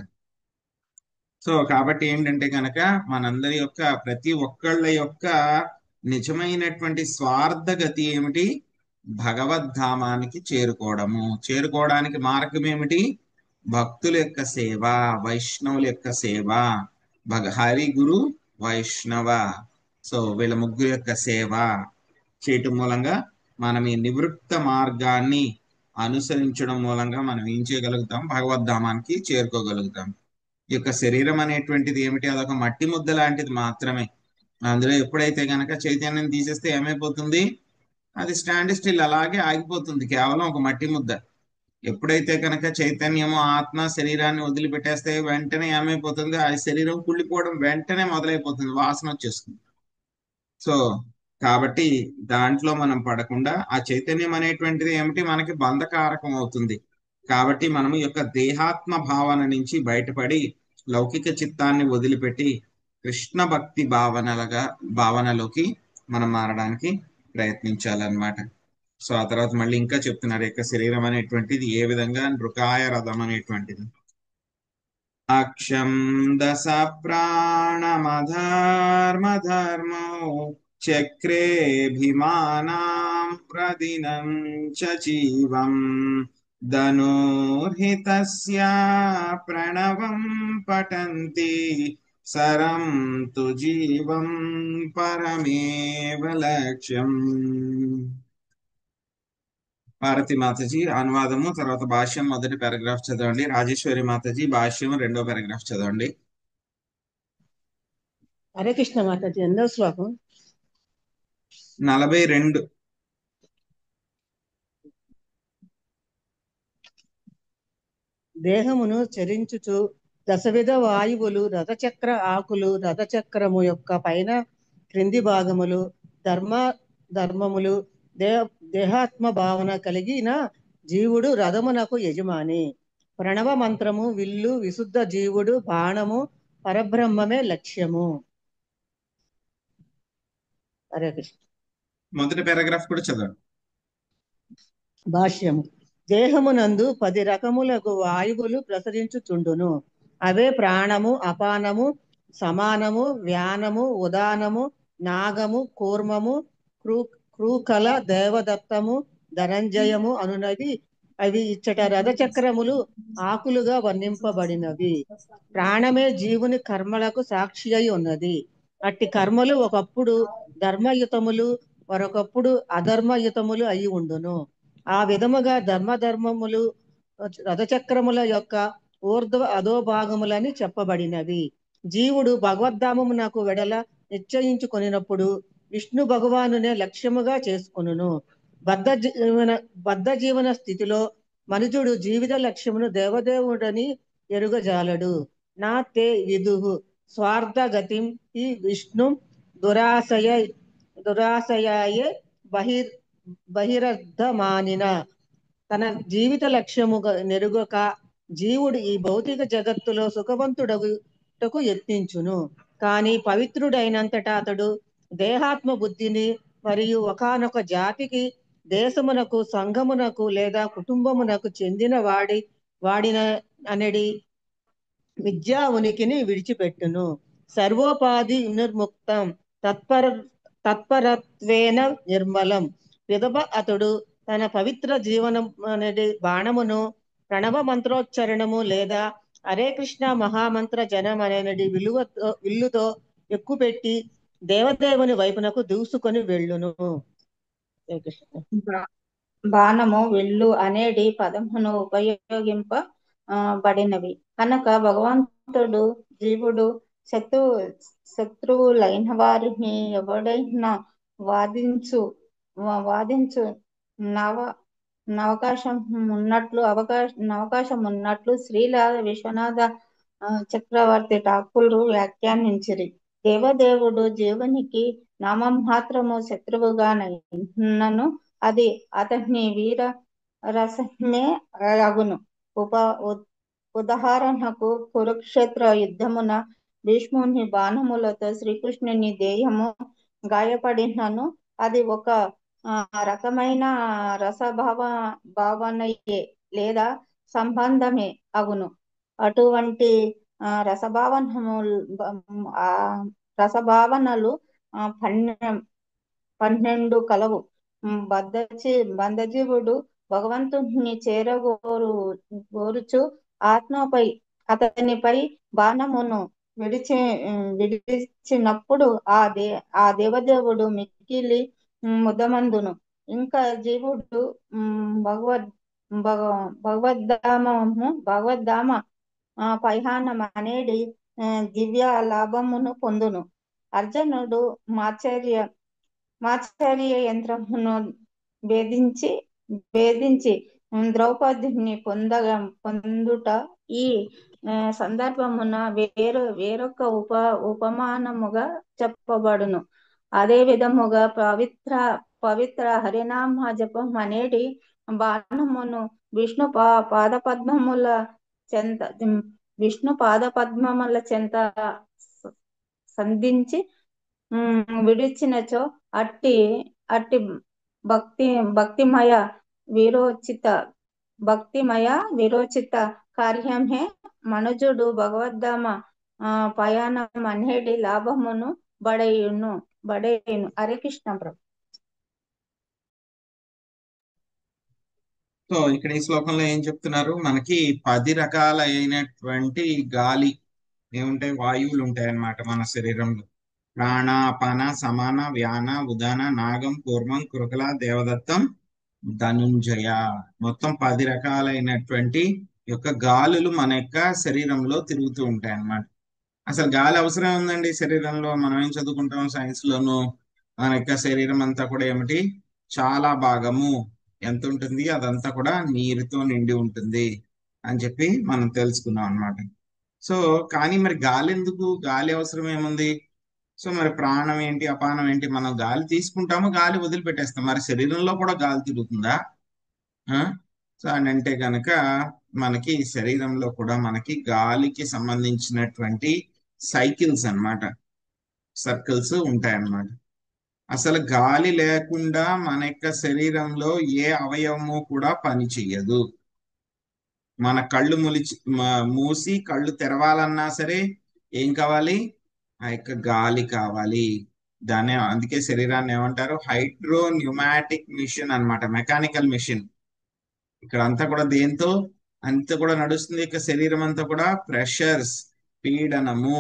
సో కాబట్టి ఏంటంటే కనుక మనందరి యొక్క, ప్రతి ఒక్కళ్ళ యొక్క నిజమైనటువంటి స్వార్థ గతి ఏమిటి, భగవద్ధామానికి చేరుకోవడానికి మార్గం ఏమిటి, భక్తుల యొక్క సేవ, వైష్ణవుల యొక్క సేవ, హరి గురు వైష్ణవ. సో వీళ్ళ ముగ్గురు యొక్క సేవ చేయటం మూలంగా మనం ఈ నివృత్త మార్గాన్ని అనుసరించడం మూలంగా మనం ఏం చేయగలుగుతాం, భగవద్ధామానికి చేరుకోగలుగుతాం. ఈ యొక్క శరీరం అనేటువంటిది ఏమిటి, అదొక మట్టి ముద్ద లాంటిది మాత్రమే. అందులో ఎప్పుడైతే కనుక చైతన్యం తీసేస్తే ఏమైపోతుంది, అది స్టాండ్ స్టిల్, అలాగే ఆగిపోతుంది, కేవలం ఒక మట్టి ముద్ద. ఎప్పుడైతే కనుక చైతన్యము, ఆత్మ శరీరాన్ని వదిలిపెట్టేస్తే వెంటనే ఏమైపోతుంది, ఆ శరీరం కుళ్ళిపోవడం వెంటనే మొదలైపోతుంది, వాసన వచ్చేస్తుంది. సో కాబట్టి దాంట్లో మనం పడకుండా, ఆ చైతన్యం అనేటువంటిది ఏమిటి, మనకి బంధకారకం అవుతుంది. కాబట్టి మనము యొక్క దేహాత్మ భావన నుంచి బయటపడి లౌకిక చిత్తాన్ని వదిలిపెట్టి కృష్ణ భక్తి భావనలోకి మనం మారడానికి ప్రయత్నించాలన్నమాట. సో ఆ తర్వాత మళ్ళీ ఇంకా చెప్తున్నారు, యొక్క శరీరం అనేటువంటిది ఏ విధంగా నృకాయ రథం అనేటువంటిది. అక్షం దశ ప్రాణమధర్మధర్మో చక్రే భీమానాం ప్రదినం చీవం ధనుర్హితస్య ప్రణవం పఠంతి సరం తు జీవం పరమేవ లక్ష్యం. భారతి మాతాజీ అనువాదము, తర్వాత భాష్యం మొదటి పారాగ్రాఫ్ చదవండి. రాజేశ్వరి మాతాజీ భాష్యం 2వ పారాగ్రాఫ్ చదవండి. హరే కృష్ణ మాతాజీ. ఎన్నో శ్లోకం? 42. దేహమును చరించుచు దశవిధ వాయువులు రథచక్ర ఆకులు రథచక్రము యొక్క పైన క్రింది భాగములు ధర్మములు దేహాత్మ భావన కలిగిన జీవుడు రథమునకు యజమాని. ప్రణవ మంత్రము, విల్లు, విశుద్ధ జీవుడు, బాణము, పరబ్రహ్మమే లక్ష్యము. హరే కృష్ణ. మొదటి పారాగ్రాఫ్ కూడా చదవండి. భాష్యము. దేహమునందు 10 రకములకు వాయువులు ప్రసరించుచుండును. అవే ప్రాణము, అపానము, సమానము, వ్యానము, ఉదానము, నాగము, కూర్మము, క్రూకల, దేవదత్తము, ధనంజయము అనునవి. అవి ఇచ్చట రథచక్రములు ఆకులుగా వర్ణింపబడినవి. ప్రాణమే జీవుని కర్మలకు సాక్షి అయి ఉన్నది. అట్టి కర్మలు ఒకప్పుడు ధర్మయుతములు, మరొకప్పుడు అధర్మయుతములు అయి ఉండును. ఆ విధముగా ధర్మములు రథచక్రముల యొక్క ఊర్ధ్వ అధోభాగములని చెప్పబడినవి. జీవుడు భగవద్ధామమునకు వెడల నిశ్చయించుకొనినప్పుడు విష్ణు భగవానునే లక్ష్యముగా చేసుకొనును. బద్ధ జీవన స్థితిలో మనుజుడు జీవిత లక్ష్యమును దేవదేవుడని ఎరుగజాలడు. నా తే విదుహు స్వార్థగతిం ఈ విష్ణు దురాశయాయే బహిరర్థమానిన. తన జీవిత లక్ష్యము నెరుగక జీవుడు ఈ భౌతిక జగత్తులో సుఖవంతుడగుటకు యత్నించును. కానీ పవిత్రుడైనంతటా అతడు దేహాత్మ బుద్ధిని మరియు ఒకానొక జాతికి, దేశమునకు, సంఘమునకు లేదా కుటుంబమునకు చెందిన వాడిన అనడి విద్యా ఉనికిని విడిచిపెట్టును. సర్వోపాధి నిర్ముక్తం తత్పరత్వేన నిర్మలం. విధవ అతడు తన పవిత్ర జీవనం అనేది బాణమును, ప్రణవ మంత్రోచ్చరణము లేదా హరే కృష్ణ మహామంత్ర జనం అనేది విల్లుతో ఎక్కుపెట్టి దేవదేవుని వైపునకు దూసుకొని వెళ్ళును. బాణము, విల్లు అనేటి పదమును ఉపయోగింపబడినవి కనుక భగవంతుడు జీవుడు శత్రువులైన వారిని ఎవడైనా వాదించు అవకాశం ఉన్నట్లు శ్రీల విశ్వనాథ చక్రవర్తి ఠాకూర్ వ్యాఖ్యానించిరి. దేవదేవుడు జీవునికి నామమాత్రము శత్రువుగానైనను అది అతని వీర రసమే అగును. ఉదాహరణకు కురుక్షేత్ర యుద్ధమున భీష్ముని బాణములతో శ్రీకృష్ణుని దేహము గాయపడినను అది ఒక రకమైన భావనయే లేదా సంబంధమే అగును. అటువంటి రసభావనలు 12 కలవు. బంధజీవుడు భగవంతుని చేరగోరుచు అతనిపై బాణమును విడిచినప్పుడు ఆ దేవదేవుడు మిక్కిలి ముదమందును. ఇంకా జీవుడు భగవద్ధామ పైహానం అనేది దివ్య లాభమును పొందును. అర్జునుడు మాత్సర్య యంత్రమును భేదించి ద్రౌపదిని పొందుట ఈ సందర్భమున వేరొక ఉపమానముగా చెప్పబడును. అదే విధముగా పవిత్ర హరినామ జపం అనేది బాణమును విష్ణు పాదపద్మముల చెంత సంధించి విడిచినచో అట్టి భక్తిమయ విరోచిత కార్యమే మనుజుడు భగవద్ధామ పయాణం అనేది లాభమును బడేయును. హరే కృష్ణ ప్రభు. సో ఇక్కడ ఈ శ్లోకంలో ఏం చెప్తున్నారు? మనకి 10 రకాలైనటువంటి గాలి ఏముంటాయి, వాయువులు ఉంటాయి అన్నమాట మన శరీరంలో. ప్రాణ, అపాన, సమాన, వ్యాన, ఉదాన, నాగం, కూర్మం, కృకల, దేవదత్తం, ధనుంజయ. మొత్తం 10 రకాలైనటువంటి యొక్క గాలులు మన యొక్క శరీరంలో తిరుగుతూ ఉంటాయి అన్నమాట. అసలు గాలి అవసరం ఉందండి శరీరంలో? మనం ఏం చదువుకుంటాం సైన్స్ లోను? మన యొక్క శరీరం అంతా కూడా ఏమిటి, చాలా భాగము ఎంత ఉంటుంది, అదంతా కూడా నీరుతో నిండి ఉంటుంది అని చెప్పి మనం తెలుసుకున్నాం అన్నమాట. సో కానీ మరి గాలి ఎందుకు? గాలి అవసరం ఏముంది? సో మరి ప్రాణం ఏంటి, అపానం ఏంటి? మనం గాలి తీసుకుంటాము, గాలి వదిలిపెట్టేస్తాం. మరి శరీరంలో కూడా గాలి తిరుగుతుందా? ఆ? సో అని అంటే కనుక మనకి శరీరంలో కూడా మనకి గాలికి సంబంధించినటువంటి సైకిల్స్ అన్నమాట, సర్కిల్స్ ఉంటాయన్నమాట. అసలు గాలి లేకుండా మన యొక్క శరీరంలో ఏ అవయవము కూడా పని చెయ్యదు. మన కళ్ళు మూసి కళ్ళు తెరవాలన్నా సరే ఏం కావాలి? ఆ యొక్క గాలి కావాలి. దాన్ని అందుకే శరీరాన్ని ఏమంటారు? హైడ్రో న్యూమాటిక్ మిషన్ అన్నమాట, మెకానికల్ మిషన్. ఇక్కడ అంతా కూడా దేంతో అంతా కూడా నడుస్తుంది? ఇక శరీరం అంతా కూడా ప్రెషర్స్, పీడనము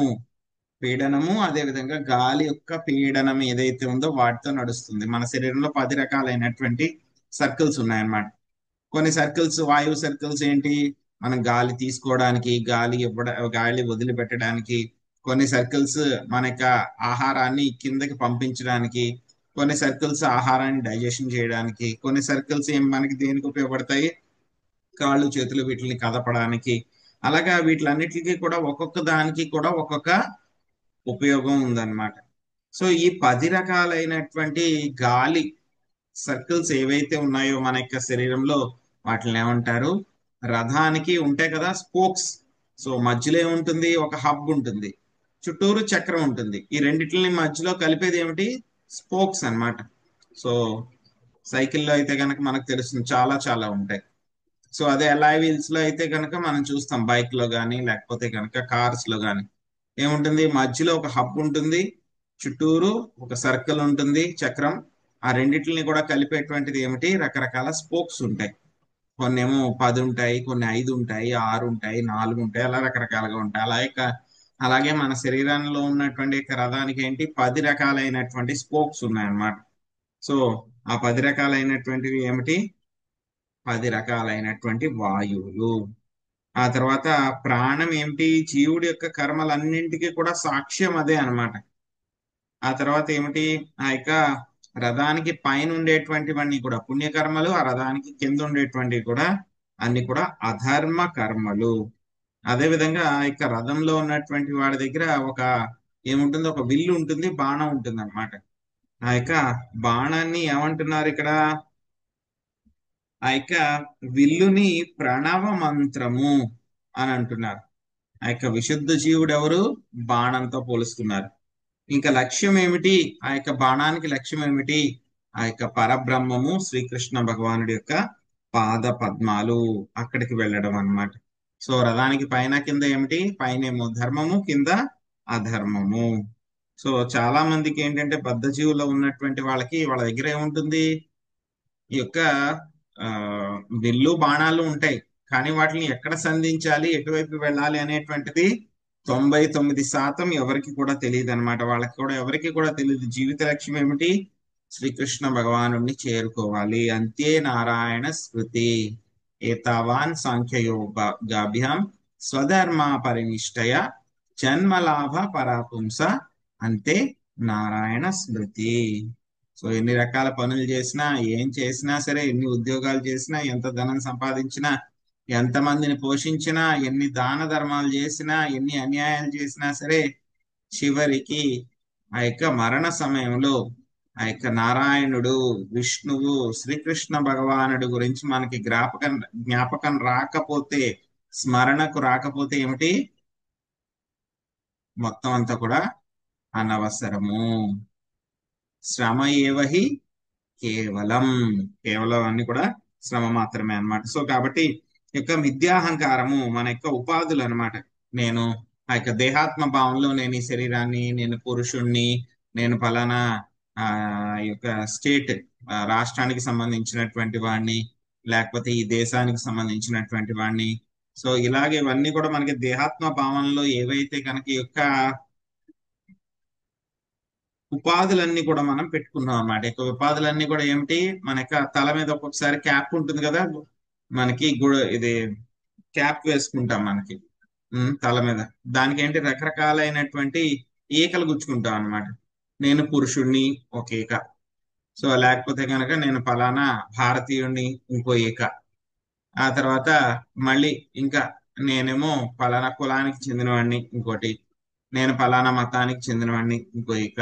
అదే విధంగా గాలి యొక్క పీడనం ఏదైతే ఉందో వాటితో నడుస్తుంది. మన శరీరంలో 10 రకాలైనటువంటి సర్కిల్స్ ఉన్నాయన్నమాట. కొన్ని సర్కిల్స్, వాయువు సర్కిల్స్ ఏంటి? మనం గాలి తీసుకోవడానికి, గాలి వదిలిపెట్టడానికి. కొన్ని సర్కిల్స్ మన యొక్క ఆహారాన్ని కిందకి పంపించడానికి. కొన్ని సర్కిల్స్ ఆహారాన్ని డైజెషన్ చేయడానికి. కొన్ని సర్కిల్స్ మనకి దేనికి ఉపయోగపడతాయి? కాళ్ళు చేతులు వీటిని కదపడానికి. అలాగా వీటిలన్నిటికీ కూడా ఒక్కొక్క దానికి కూడా ఒక్కొక్క ఉపయోగం ఉందన్నమాట. సో ఈ 10 రకాలైనటువంటి గాలి సర్కిల్స్ ఏవైతే ఉన్నాయో మన యొక్క శరీరంలో వాటిని ఏమంటారు? రథానికి ఉంటాయి కదా స్పోక్స్. సో మధ్యలో ఏముంటుంది? ఒక హబ్ ఉంటుంది, చుట్టూరు చక్రం ఉంటుంది. ఈ రెండిటిని మధ్యలో కలిపేది ఏమిటి? స్పోక్స్ అన్నమాట. సో సైకిల్లో అయితే కనుక మనకు తెలుస్తుంది చాలా చాలా ఉంటాయి. సో అదే అలాయ్ వీల్స్ లో అయితే కనుక మనం చూస్తాం, బైక్ లో కానీ లేకపోతే కనుక కార్స్ లో కానీ ఏముంటుంది? మధ్యలో ఒక హబ్ ఉంటుంది, చుట్టూరు ఒక సర్కిల్ ఉంటుంది, చక్రం. ఆ రెండిటిని కూడా కలిపేటువంటిది ఏమిటి? రకరకాల స్పోక్స్ ఉంటాయి. కొన్ని ఏమో 10 ఉంటాయి, కొన్ని 5 ఉంటాయి, 6 ఉంటాయి, 4 ఉంటాయి, అలా రకరకాలుగా ఉంటాయి. అలాగే మన శరీరంలో ఉన్నటువంటి రథానికి ఏంటి? 10 రకాలైనటువంటి స్పోక్స్ ఉన్నాయన్నమాట. సో ఆ 10 రకాలైనటువంటివి ఏమిటి? 10 రకాలైనటువంటి వాయువులు. ఆ తర్వాత ప్రాణం ఏమిటి? జీవుడి యొక్క కర్మలన్నింటికి కూడా సాక్ష్యం అదే అన్నమాట. ఆ తర్వాత ఏమిటి? ఆ యొక్క రథానికి పైన ఉండేటువంటివన్నీ కూడా పుణ్యకర్మలు, ఆ రథానికి కింద ఉండేటువంటివి కూడా అన్ని కూడా అధర్మ కర్మలు. అదే విధంగా ఆ యొక్క రథంలో ఉన్నటువంటి వాడి దగ్గర ఏముంటుంది? ఒక విల్లు ఉంటుంది, బాణం ఉంటుంది అన్నమాట. ఆ యొక్క బాణాన్ని ఏమంటున్నారు ఇక్కడ? ఆ యొక్క విల్లుని ప్రణవ మంత్రము అని అంటున్నారు. ఆ యొక్క విశుద్ధ జీవుడు ఎవరు? బాణంతో పోలుస్తున్నారు. ఇంకా లక్ష్యం ఏమిటి? ఆ యొక్క బాణానికి లక్ష్యం ఏమిటి? ఆ యొక్క పరబ్రహ్మము శ్రీకృష్ణ భగవానుడి యొక్క పాద పద్మాలు, అక్కడికి వెళ్ళడం అన్నమాట. సో రథానికి పైన కింద ఏమిటి? పైనేమో ధర్మము, కింద అధర్మము. సో చాలా మందికి ఏంటంటే బద్ధజీవులో ఉన్నటువంటి వాళ్ళ దగ్గర ఏముంటుంది? ఈ యొక్క విల్లు బాణాలు ఉంటాయి, కానీ వాటిని ఎక్కడ సంధించాలి, ఎటువైపు వెళ్ళాలి అనేటువంటిది 99% ఎవరికి కూడా తెలియదు అనమాట. వాళ్ళకి కూడా ఎవరికి కూడా తెలియదు. జీవిత లక్ష్యం ఏమిటి? శ్రీకృష్ణ భగవాను చేరుకోవాలి, అంతే. నారాయణ స్మృతి ఏతావాన్ సాంఖ్యయోగాభ్యాం స్వధర్మ పరినిష్టయ జన్మలాభ పరాపుంస అంతే నారాయణ స్మృతి. సో ఎన్ని రకాల పనులు చేసినా, ఏం చేసినా సరే, ఎన్ని ఉద్యోగాలు చేసినా, ఎంత ధనం సంపాదించినా, ఎంతమందిని పోషించినా, ఎన్ని దాన ధర్మాలు చేసినా, ఎన్ని అన్యాయాలు చేసినా సరే, చివరికి ఆ యొక్క మరణ సమయంలో ఆ యొక్క నారాయణుడు, విష్ణువు, శ్రీకృష్ణ భగవానుడి గురించి మనకి జ్ఞాపకం రాకపోతే, స్మరణకు రాకపోతే ఏమిటి? మొత్తం అంతా కూడా అనవసరము. శ్రమ ఏవహి కేవలం అన్ని కూడా శ్రమ మాత్రమే అన్నమాట. సో కాబట్టి యొక్క మిథ్యాహంకారము మన యొక్క ఉపాధులు అన్నమాట. నేను ఆ యొక్క దేహాత్మ భావంలో నేను ఈ శరీరాన్ని, నేను పురుషుణ్ణి, నేను ఫలానా యొక్క స్టేట్ రాష్ట్రానికి సంబంధించినటువంటి వాడిని, లేకపోతే ఈ దేశానికి సంబంధించినటువంటి వాడిని. సో ఇలాగే ఇవన్నీ కూడా మనకి దేహాత్మ భావంలో ఏవైతే కనుక యొక్క ఉపాధులన్నీ కూడా మనం పెట్టుకున్నాం అన్నమాట. ఇక ఉపాధులన్నీ కూడా ఏమిటి? మన యొక్క తల మీద ఒక్కొక్కసారి క్యాప్ ఉంటుంది కదా, మనకి ఇది క్యాప్ వేసుకుంటాం మనకి తల మీద. దానికి ఏంటి? రకరకాలైనటువంటి ఈకలు గుచ్చుకుంటాం అన్నమాట. నేను పురుషుణ్ణి ఒక ఈక, సో లేకపోతే కనుక నేను ఫలానా భారతీయుణ్ణి ఇంకో ఈక, ఆ తర్వాత మళ్ళీ ఇంకా నేనేమో ఫలానా కులానికి చెందినవాడిని ఇంకోటి, నేను ఫలానా మతానికి చెందినవాడిని, ఇక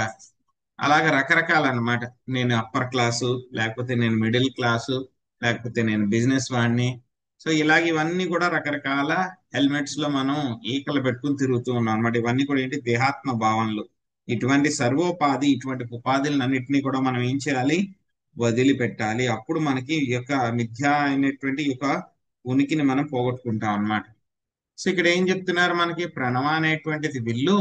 అలాగ రకరకాల అన్నమాట. నేను అప్పర్ క్లాసు, లేకపోతే నేను మిడిల్ క్లాసు, లేకపోతే నేను బిజినెస్ వాడిని. సో ఇలాగ ఇవన్నీ కూడా రకరకాల హెల్మెట్స్ లో మనం ఈకలు పెట్టుకుని తిరుగుతూ ఉన్నాం అనమాట. ఇవన్నీ కూడా ఏంటి, దేహాత్మ భావనలు. ఇటువంటి సర్వోపాధి, ఇటువంటి ఉపాధులన్నింటినీ కూడా మనం ఏం చేయాలి, వదిలిపెట్టాలి. అప్పుడు మనకి ఈ యొక్క మిథ్య అయినటువంటి ఈ యొక్క ఉనికిని మనం పోగొట్టుకుంటాం అన్నమాట. సో ఇక్కడ ఏం చెప్తున్నారు, మనకి ప్రణవ అనేటువంటిది విల్లు,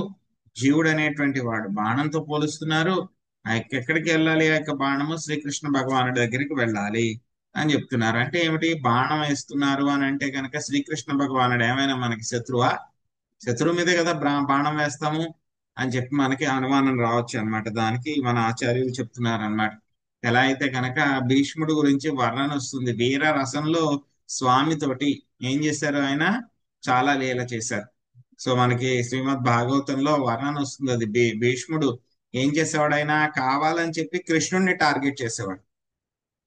జీవుడు అనేటువంటి వాడు బాణంతో పోలుస్తున్నారు. ఆ యొక్క ఎక్కడికి వెళ్ళాలి, ఆ యొక్క బాణము శ్రీకృష్ణ భగవానుడి దగ్గరికి వెళ్ళాలి అని చెప్తున్నారు. అంటే ఏమిటి, బాణం వేస్తున్నారు అని అంటే కనుక శ్రీకృష్ణ భగవానుడు ఏమైనా మనకి శత్రువా? శత్రువు మీదే కదా బాణం వేస్తాము అని చెప్పి మనకి అనుమానం రావచ్చు అన్నమాట. దానికి మన ఆచార్యులు చెప్తున్నారు అన్నమాట. ఎలా అయితే కనుక భీష్ముడు గురించి వర్ణన వస్తుంది. వీర రసంలో స్వామితోటి ఏం చేశారు, ఆయన చాలా లీల చేశారు. సో మనకి శ్రీమద్ భాగవతంలో వర్ణన వస్తుంది. అది భీష్ముడు ఏం చేసేవాడు, ఆయన కావాలని చెప్పి కృష్ణుడిని టార్గెట్ చేసేవాడు.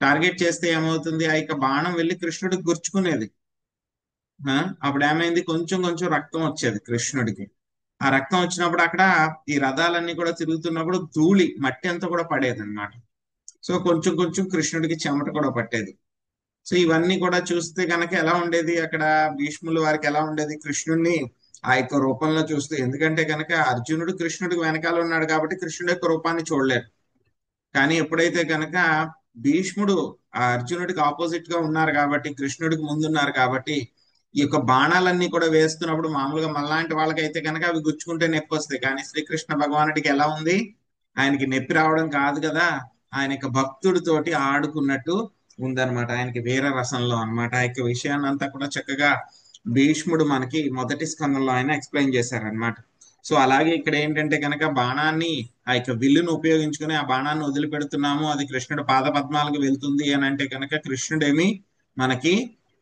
టార్గెట్ చేస్తే ఏమవుతుంది, ఆ యొక్క బాణం వెళ్ళి కృష్ణుడికి గుర్చుకునేది. అప్పుడు ఏమైంది, కొంచెం కొంచెం రక్తం వచ్చేది కృష్ణుడికి. ఆ రక్తం వచ్చినప్పుడు అక్కడ ఈ రథాలన్నీ కూడా తిరుగుతున్నప్పుడు ధూళి, మట్టి అంతా కూడా పడేది అనమాట. సో కొంచెం కొంచెం కృష్ణుడికి చెమట కూడా పట్టేది. సో ఇవన్నీ కూడా చూస్తే కనుక ఎలా ఉండేది, అక్కడ భీష్ముల వారికి ఎలా ఉండేది, కృష్ణుడిని ఆ యొక్క రూపంలో చూస్తూ. ఎందుకంటే కనుక అర్జునుడు కృష్ణుడికి వెనకాల ఉన్నాడు కాబట్టి కృష్ణుడి యొక్క రూపాన్ని చూడలేరు. కానీ ఎప్పుడైతే కనుక భీష్ముడు ఆ అర్జునుడికి ఆపోజిట్ గా ఉన్నారు కాబట్టి, కృష్ణుడికి ముందున్నారు కాబట్టి, ఈ యొక్క బాణాలన్నీ కూడా వేస్తున్నప్పుడు మామూలుగా మనలాంటి వాళ్ళకైతే కనుక అవి గుచ్చుకుంటే నొప్పి వస్తాయి. కానీ శ్రీకృష్ణ భగవానుడికి ఎలా ఉంది, ఆయనకి నొప్పి రావడం కాదు కదా, ఆయన యొక్క భక్తుడితోటి ఆడుకున్నట్టు ఉందన్నమాట. ఆయనకి వీర రసంలో అన్నమాట. ఆ యొక్క విషయాన్ని అంతా కూడా చక్కగా భీష్ముడు మనకి మొదటి స్కందంలో ఆయన ఎక్స్ప్లెయిన్ చేశారనమాట. సో అలాగే ఇక్కడ ఏంటంటే కనుక బాణాన్ని, ఆ యొక్క విల్లును ఉపయోగించుకుని ఆ బాణాన్ని వదిలిపెడుతున్నాము, అది కృష్ణుడు పాద పద్మాలకు వెళ్తుంది అని అంటే కనుక కృష్ణుడేమి మనకి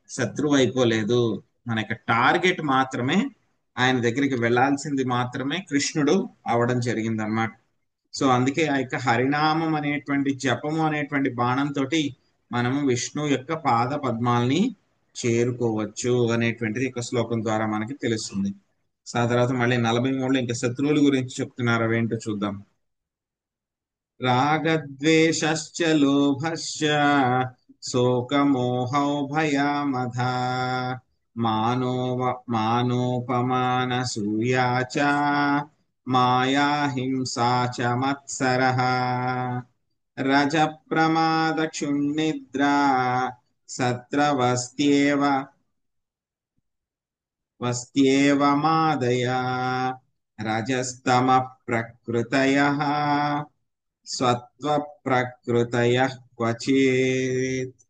శత్రువు అయిపోలేదు. మన యొక్క టార్గెట్ మాత్రమే, ఆయన దగ్గరికి వెళ్లాల్సింది మాత్రమే కృష్ణుడు అవడం జరిగింది అన్నమాట. సో అందుకే ఆ యొక్క హరినామం అనేటువంటి జపము అనేటువంటి బాణంతో మనము విష్ణు యొక్క పాద పద్మాల్ని చేరుకోవచ్చు అనేటువంటిది ఒక శ్లోకం ద్వారా మనకి తెలుస్తుంది. సో ఆ తర్వాత మళ్ళీ 43లో ఇంకా శత్రువుల గురించి చెప్తున్నారు, అవేంటో చూద్దాం. రాగద్వేషశ్చ లోభశ్చ శోకమోహౌ భయామధ మానోపమానసూయా చ మాయా హింసా చ మత్సరః రజ ప్రమాద క్షున్నిద్రా సత్రవస్త్యేవ మాదయా రజస్తమ ప్రకృతయః స్వత్వ ప్రకృతయః క్వచిత్.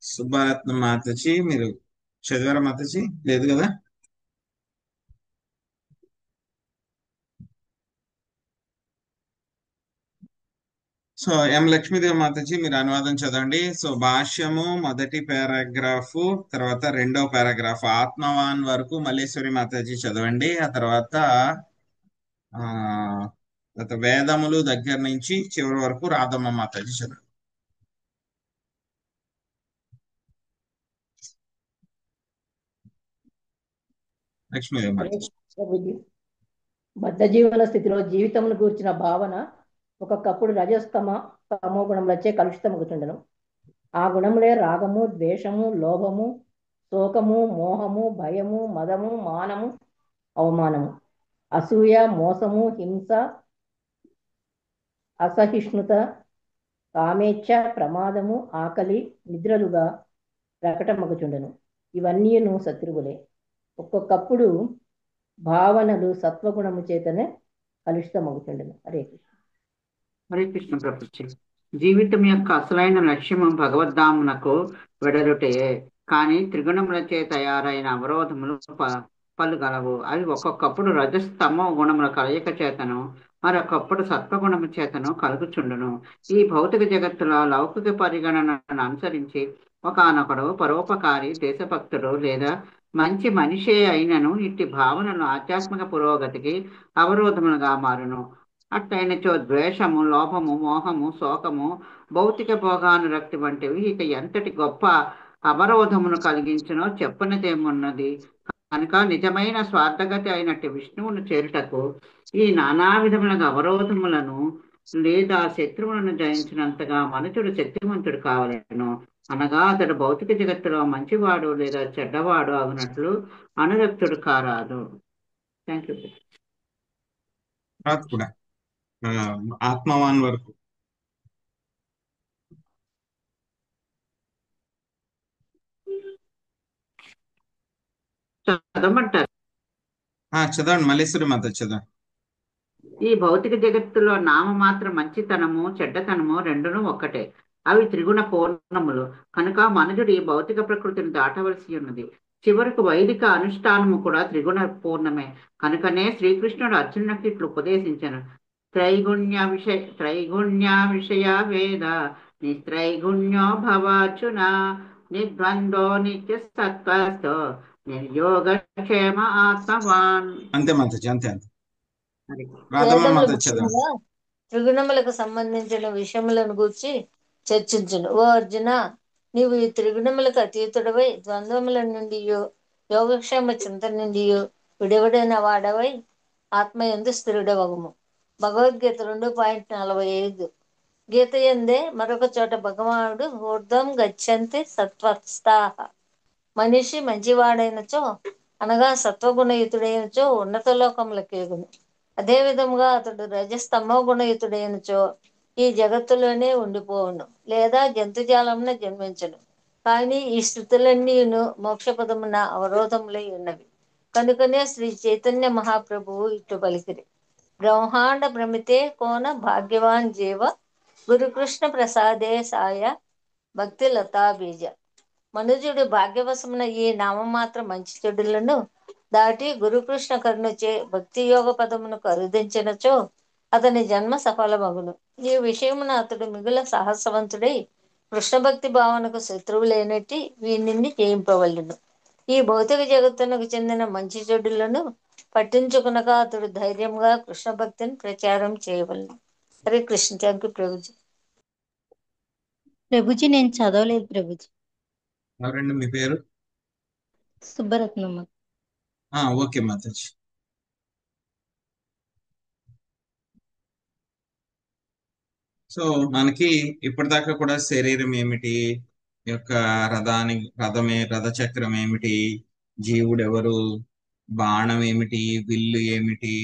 సుబ్బరత్న మాతజీ మీరు చదివారా మాతజీ? లేదు కదా. సో ఎం లక్ష్మీదేవి మాతజీ మీరు అనువాదం చదవండి. సో భాష్యము మొదటి పారాగ్రాఫ్, తర్వాత రెండో పారాగ్రాఫ్ ఆత్మవాన్ వరకు మల్లేశ్వరి మాతాజీ చదవండి. ఆ తర్వాత వేదములు దగ్గర నుంచి చివరి వరకు రాధమ్మ మాతాజీ చదవండి. లక్ష్మీదేవి మాతాజీ. బద్ధ జీవన స్థితిలో జీవితమును గూర్చిన భావన ఒక్కొక్కప్పుడు రజస్తమ తమో గుణములచే కలుషితమగుతుండను. ఆ గుణములే రాగము, ద్వేషము, లోభము, శోకము, మోహము, భయము, మదము, మానము, అవమానము, అసూయ, మోసము, హింస, అసహిష్ణుత, కామేచ్ఛ, ప్రమాదము, ఆకలి, నిద్రలుగా ప్రకటమగుచుండను. ఇవన్నీను శత్రువులే. ఒక్కొక్కప్పుడు భావనలు సత్వగుణము చేతనే కలుషితమగుతుండను. హరే కృష్ణ. హరే కృష్ణ ప్రభుజీ. జీవితం యొక్క అసలైన లక్ష్యము భగవద్ధామునకు వెడలుటయే. కానీ త్రిగుణములచే తయారైన అవరోధములు పలు గలవు. అవి ఒక్కొక్కప్పుడు రజస్తమో గుణముల కలయిక చేతను, మరొకప్పుడు సత్వగుణము చేతను కలుగుచుండును. ఈ భౌతిక జగత్తులో లౌకిక పరిగణనను అనుసరించి ఒకనొకడు పరోపకారి, దేశభక్తుడు లేదా మంచి మనిషే అయినను ఇట్టి భావనలు ఆధ్యాత్మిక పురోగతికి అవరోధములుగా మారును. అట్లయినచో ద్వేషము, లోభము, మోహము, శోకము, భౌతిక భోగానురక్తి వంటివి ఇక ఎంతటి గొప్ప అవరోధమును కలిగించునో చెప్పనిదేమున్నది. కనుక నిజమైన స్వార్థగతి అయినట్టు విష్ణువును చేరుటకు ఈ నానా విధముల అవరోధములను లేదా శత్రువులను జయించినంతగా మనుషుడు శక్తివంతుడు కావలను. అనగా అతడు భౌతిక జగత్తులో మంచివాడు లేదా చెడ్డవాడు అగునట్లు అనురక్తుడు కారాదు. Thank you. తర్వాత కూడా ఆత్మవాన్ వరకు చదవమంటారు. చదవండి, మల్లేశ్వరి మాత చదవండి. ఈ భౌతిక జగత్తులో నామమాత్ర మంచితనము చెడ్డతనము రెండును ఒక్కటే. అవి త్రిగుణ పూర్ణములు. కనుక మనుజుడు ఈ భౌతిక ప్రకృతిని దాటవలసి ఉన్నది. చివరకు వైదిక అనుష్ఠానము కూడా త్రిగుణ పూర్ణమే. కనుకనే శ్రీకృష్ణుడు అర్జునుడికి ఇట్లు ఉపదేశించను. త్రైగుణ్య విషయ వేద నిస్త్రైగుణ్యో భవార్జున నిర్ద్వంద్వో నిత్య సత్వస్థో నిర్యోగక్షేమ ఆత్మవాన్. అంతే మాతాజీ, అంతే అంతే. వేదములు ముఖ్యంగా త్రిగుణములకు సంబంధించిన విషయములను గూర్చి చర్చించును. ఓ అర్జున, నీవు ఈ త్రిగుణములకు అతీతుడవై ద్వంద్వముల నుండి యోగక్షేమ చింతన నుండి విడివడిన వాడవై ఆత్మయందు స్థిరుడవగుము. భగవద్గీత 2:45. గీత ఎందే మరొక చోట భగవానుడు ఊర్ధ్వం గచ్చంతి సత్వస్థాః. మనిషి మంచివాడైనచో అనగా సత్వగుణయుతుడైనచో ఉన్నత లోకములకేగును. అదే విధముగా అతడు రజస్తమో గుణయుతుడైనచో ఈ జగత్తులోనే ఉండిపోవును లేదా జంతుజాలమున జన్మించను. కానీ ఈ స్థితులన్నీను మోక్షపదమున అవరోధములై ఉన్నవి. కనుకనే శ్రీ చైతన్య మహాప్రభువు ఇట్లు పలికిరి. బ్రహ్మాండ భ్రమితే కోన భాగ్యవాన్ జీవ గురుకృష్ణ ప్రసాదే సాయ భక్తి లతా బీజ. మనుజుడు భాగ్యవశమున ఈ నామమాత్ర మంచి చెడులను దాటి గురుకృష్ణ కరుణచే భక్తి యోగ పదమునకు అరుదించినచో అతని జన్మ సఫలమగును. ఈ విషయమున అతడు మిగుల సాహసవంతుడై కృష్ణ భక్తి భావనకు శత్రువు లేనట్టి వీనిని జయింపవలెను. ఈ భౌతిక జగత్తునకు చెందిన మంచి చెడులను పట్టించుకునక అతడు ధైర్యంగా కృష్ణ భక్తిని ప్రచారం చేయవలెను. హరే కృష్ణ. Thank you Prabhuji. ప్రభుజీ నేను చదవలేదు ప్రభుజీ. ఎవరండి మీ పేరు? సుబ్బరత్నమ్మ. ఓకే మాతాజీ. సో మనకి ఇప్పటిదాకా కూడా శరీరం ఏమిటి, యొక్క రథ చక్రం ఏమిటి, జీవుడు ఎవరు, బాణం ఏమిటి, విల్లు ఏమిటి,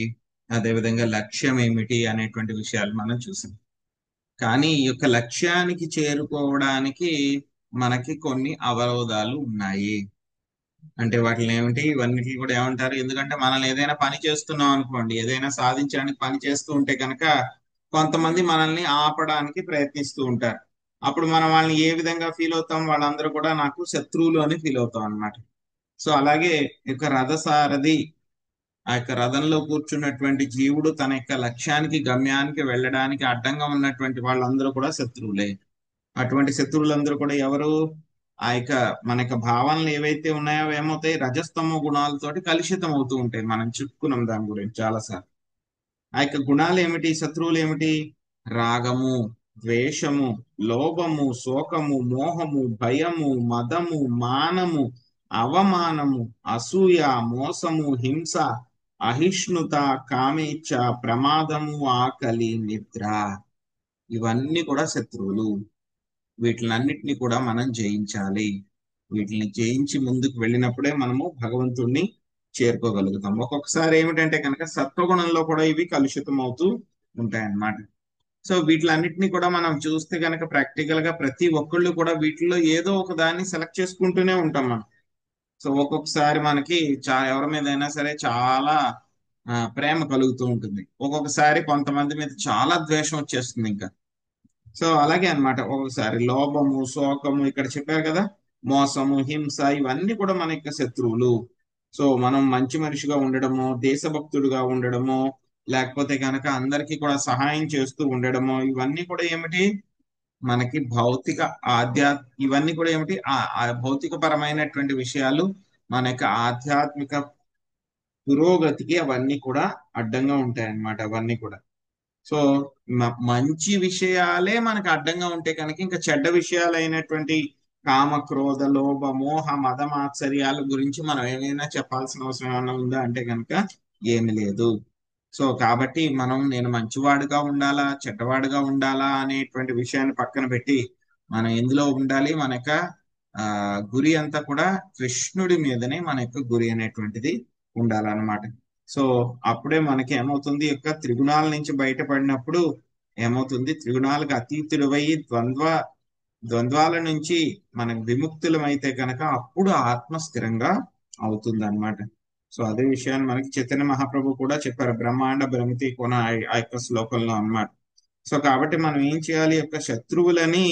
అదేవిధంగా లక్ష్యం ఏమిటి అనేటువంటి విషయాలు మనం చూసాం. కానీ ఈ యొక్క లక్ష్యానికి చేరుకోవడానికి మనకి కొన్ని అవరోధాలు ఉన్నాయి. అంటే వాటిని ఏమిటి, ఇవన్నీ కూడా ఏమంటారు, ఎందుకంటే మనల్ని ఏదైనా పని చేస్తున్నాం అనుకోండి, ఏదైనా సాధించడానికి పని చేస్తూ ఉంటే కనుక కొంతమంది మనల్ని ఆపడానికి ప్రయత్నిస్తూ ఉంటారు. అప్పుడు మనం వాళ్ళని ఏ విధంగా ఫీల్ అవుతాం, వాళ్ళందరూ కూడా నాకు శత్రువులు అని ఫీల్ అవుతాం అనమాట. సో అలాగే ఈ యొక్క రథసారథి, ఆ యొక్క రథంలో కూర్చున్నటువంటి జీవుడు తన యొక్క లక్ష్యానికి గమ్యానికి వెళ్ళడానికి అడ్డంగా ఉన్నటువంటి వాళ్ళందరూ కూడా శత్రువులే. అటువంటి శత్రువులందరూ కూడా ఎవరు, ఆ యొక్క మన యొక్క భావనలు ఏవైతే ఉన్నాయో ఏమవుతాయి, రజస్తమో గుణాలతోటి కలుషితం అవుతూ ఉంటాయి. మనం చెప్పుకున్నాం దాని గురించి చాలాసార్లు. ఆ యొక్క గుణాలు ఏమిటి, శత్రువులు ఏమిటి, రాగము, ద్వేషము, లోభము, శోకము, మోహము, భయము, మదము, మానము, అవమానము, అసూయ, మోసము, హింస, అహిష్ణుత, కామేచ్ఛ, ప్రమాదము, ఆకలి, నిద్ర. ఇవన్నీ కూడా శత్రువులు. వీటిలన్నిటిని కూడా మనం జయించాలి. వీటిని జయించి ముందుకు వెళ్ళినప్పుడే మనము భగవంతుణ్ణి చేరుకోగలుగుతాం. ఒక్కొక్కసారి ఏమిటంటే కనుక సత్వగుణంలో కూడా ఇవి కలుషితం అవుతూ ఉంటాయన్నమాట. సో వీటిలన్నిటిని కూడా మనం చూస్తే కనుక ప్రాక్టికల్ గా ప్రతి ఒక్కళ్ళు కూడా వీటిలో ఏదో ఒక దాన్ని సెలెక్ట్ చేసుకుంటూనే ఉంటాం మనం. సో ఒక్కొక్కసారి మనకి ఎవరి మీద అయినా సరే చాలా ప్రేమ కలుగుతూ ఉంటుంది, ఒక్కొక్కసారి కొంతమంది మీద చాలా ద్వేషం వచ్చేస్తుంది ఇంకా. సో అలాగే అన్నమాట, ఒక్కొక్కసారి లోభము, శోకము, ఇక్కడ చెప్పారు కదా, మోసము, హింస, ఇవన్నీ కూడా మన యొక్క శత్రువులు. సో మనం మంచి మనిషిగా ఉండడము, దేశభక్తుడుగా ఉండడము, లేకపోతే కనుక అందరికీ కూడా సహాయం చేస్తూ ఉండడము, ఇవన్నీ కూడా ఏమిటి, మనకి భౌతిక ఇవన్నీ కూడా ఏమిటి, భౌతిక పరమైనటువంటి విషయాలు మన యొక్క ఆధ్యాత్మిక పురోగతికి అవన్నీ కూడా అడ్డంగా ఉంటాయి అన్నమాట. అవన్నీ కూడా సో మంచి విషయాలే మనకు అడ్డంగా ఉంటే కనుక ఇంకా చెడ్డ విషయాలు అయినటువంటి కామ క్రోధ లోభ మోహ మద మాత్సర్యాల గురించి మనం ఏమైనా చెప్పాల్సిన అవసరం ఏమైనా ఉందా అంటే కనుక ఏమి లేదు. సో కాబట్టి మనం నేను మంచివాడుగా ఉండాలా చెడ్డవాడుగా ఉండాలా అనేటువంటి విషయాన్ని పక్కన పెట్టి మనం ఎందులో ఉండాలి, మన యొక్క గురి అంతా కూడా కృష్ణుడి మీదనే మన యొక్క గురి అనేటువంటిది ఉండాలన్నమాట. సో అప్పుడే మనకి ఏమవుతుంది, యొక్క త్రిగుణాల నుంచి బయటపడినప్పుడు ఏమవుతుంది, త్రిగుణాలకు అతీతుడివై ద్వంద్వాల నుంచి మనకు విముక్తులమైతే కనుక అప్పుడు ఆత్మ స్థిరంగా అవుతుంది అనమాట. సో అదే విషయాన్ని మనకి చైతన్య మహాప్రభు కూడా చెప్పారు, బ్రహ్మాండ భ్రమితి కొన ఆ యొక్క శ్లోకంలో అన్నమాట. సో కాబట్టి మనం ఏం చేయాలి, యొక్క శత్రువులని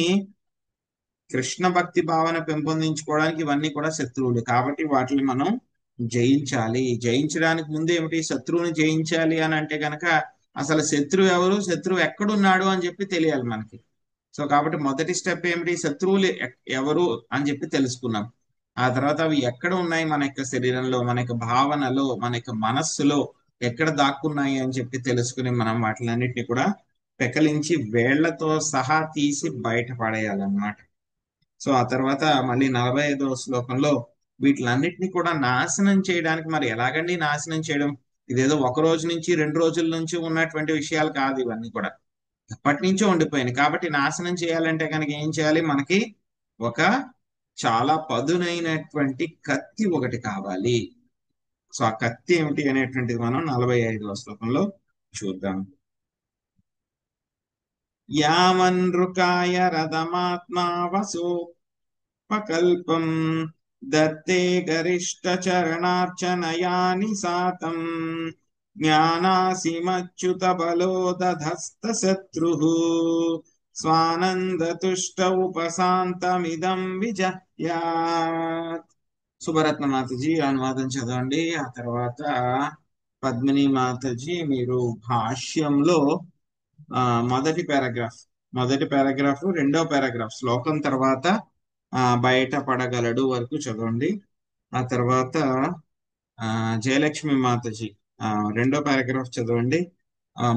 కృష్ణ భక్తి భావన పెంపొందించుకోవడానికి ఇవన్నీ కూడా శత్రువులు కాబట్టి వాటిని మనం జయించాలి. జయించడానికి ముందు ఏమిటి, శత్రువుని జయించాలి అని అంటే కనుక అసలు శత్రువు ఎవరు, శత్రువు ఎక్కడున్నాడు అని చెప్పి తెలియాలి మనకి. సో కాబట్టి మొదటి స్టెప్ ఏమిటి, శత్రువులు ఎవరు అని చెప్పి తెలుసుకున్నాం. ఆ తర్వాత అవి ఎక్కడ ఉన్నాయి, మన యొక్క శరీరంలో, మన యొక్క భావనలో, మన యొక్క మనస్సులో ఎక్కడ దాక్కున్నాయి అని చెప్పి తెలుసుకుని మనం వాటిలన్నిటిని కూడా పెకలించి వేళ్లతో సహా తీసి బయటపడేయాలన్నమాట. సో ఆ తర్వాత మళ్ళీ 45వ శ్లోకంలో వీటిలన్నిటిని కూడా నాశనం చేయడానికి, మరి ఎలాగండి నాశనం చేయడం, ఇదేదో ఒక రోజు నుంచి 2 రోజుల నుంచి ఉన్నటువంటి విషయాలు కాదు, ఇవన్నీ కూడా ఎప్పటి నుంచో ఉండిపోయినాయి. కాబట్టి నాశనం చేయాలంటే కనుక ఏం చేయాలి, మనకి ఒక చాలా పదునైనటువంటి కత్తి ఒకటి కావాలి. సో ఆ కత్తి ఏమిటి అనేటువంటిది మనం 45వ శ్లోకంలో చూద్దాం. యామన్రుకాయ రథమాత్మా వసోపకల్పం దత్తే గరిష్ట చరణార్చనయాని సాతం జ్ఞానాసిమచ్యుత బలోదధస్త శత్రుః స్వానందతుష్ట ఉపశాంతమిదం విజహ్యాత్. సుభరత్న మాతాజీ అనువాదం చదవండి. ఆ తర్వాత పద్మిని మాతాజీ మీరు భాష్యంలో మొదటి పారాగ్రాఫ్ రెండో పారాగ్రాఫ్ శ్లోకం తర్వాత బయటపడగలడు వరకు చదవండి. ఆ తర్వాత జయలక్ష్మి మాతాజీ రెండో పారాగ్రాఫ్ చదవండి.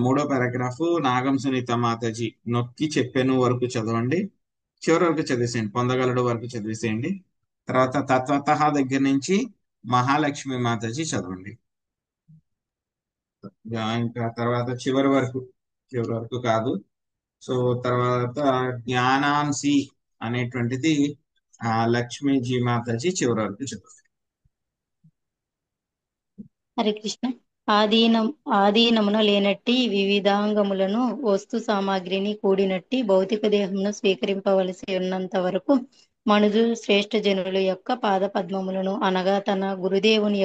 మూడో పారాగ్రాఫ్ నాగం సునీత మాతాజీ నొక్కి చెప్పాను వరకు చదవండి. చివరి వరకు చదివేసేయండి, పొందగలడు వరకు చదివేసేయండి. తర్వాత తత్వతః దగ్గర నుంచి మహాలక్ష్మి మాతాజీ చదవండి. ఇంకా తర్వాత చివరి వరకు కాదు. సో తర్వాత జ్ఞానాంశి అనేటువంటిది లక్ష్మీజీ మాతాజీ చివరి వరకు చదువు. హరే కృష్ణ. ఆదీనమున లేనట్టి వివిధాంగములను వస్తు సామాగ్రిని కూడినట్టి భౌతిక దేహమును స్వీకరింపవలసి ఉన్నంత వరకు మనుజు శ్రేష్ఠ జనుల యొక్క పాద పద్మములను అనగా తన గురుదేవుని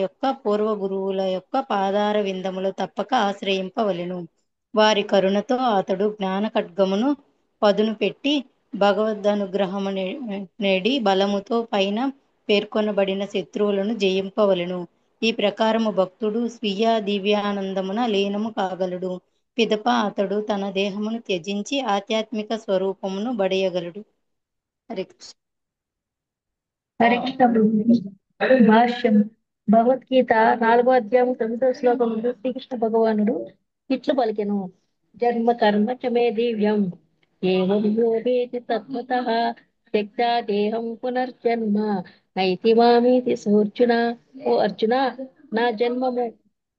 యొక్క పూర్వ గురువుల యొక్క పాదార విందములు తప్పక ఆశ్రయింపవలెను. వారి కరుణతో అతడు జ్ఞాన ఖడ్గమును పదును పెట్టి భగవదనుగ్రహము నేడి బలముతో పైన పేర్కొనబడిన శత్రువులను జయింపవలెను. ఈ ప్రకారము భక్తుడు స్వీయ దివ్యానందమున లీనము కాగలడు. పిదప అతడు తన దేహమును త్యజించి ఆధ్యాత్మిక స్వరూపమును బడయగలడు. హరే కృష్ణ. హరే కృష్ణ. భాష్యం. భగవద్గీత 4వ అధ్యాయం 9వ శ్లోకం నుండి శ్రీకృష్ణ భగవానుడు ఇట్లు పలికెను. జన్మ కర్మ చ మే దివ్యం ఏవం యో వేతి తత్వతః త్యక్త్వా దేహం పునర్జన్మ నైతి మామీతి సోర్జున. ఓ అర్జున, నా జన్మము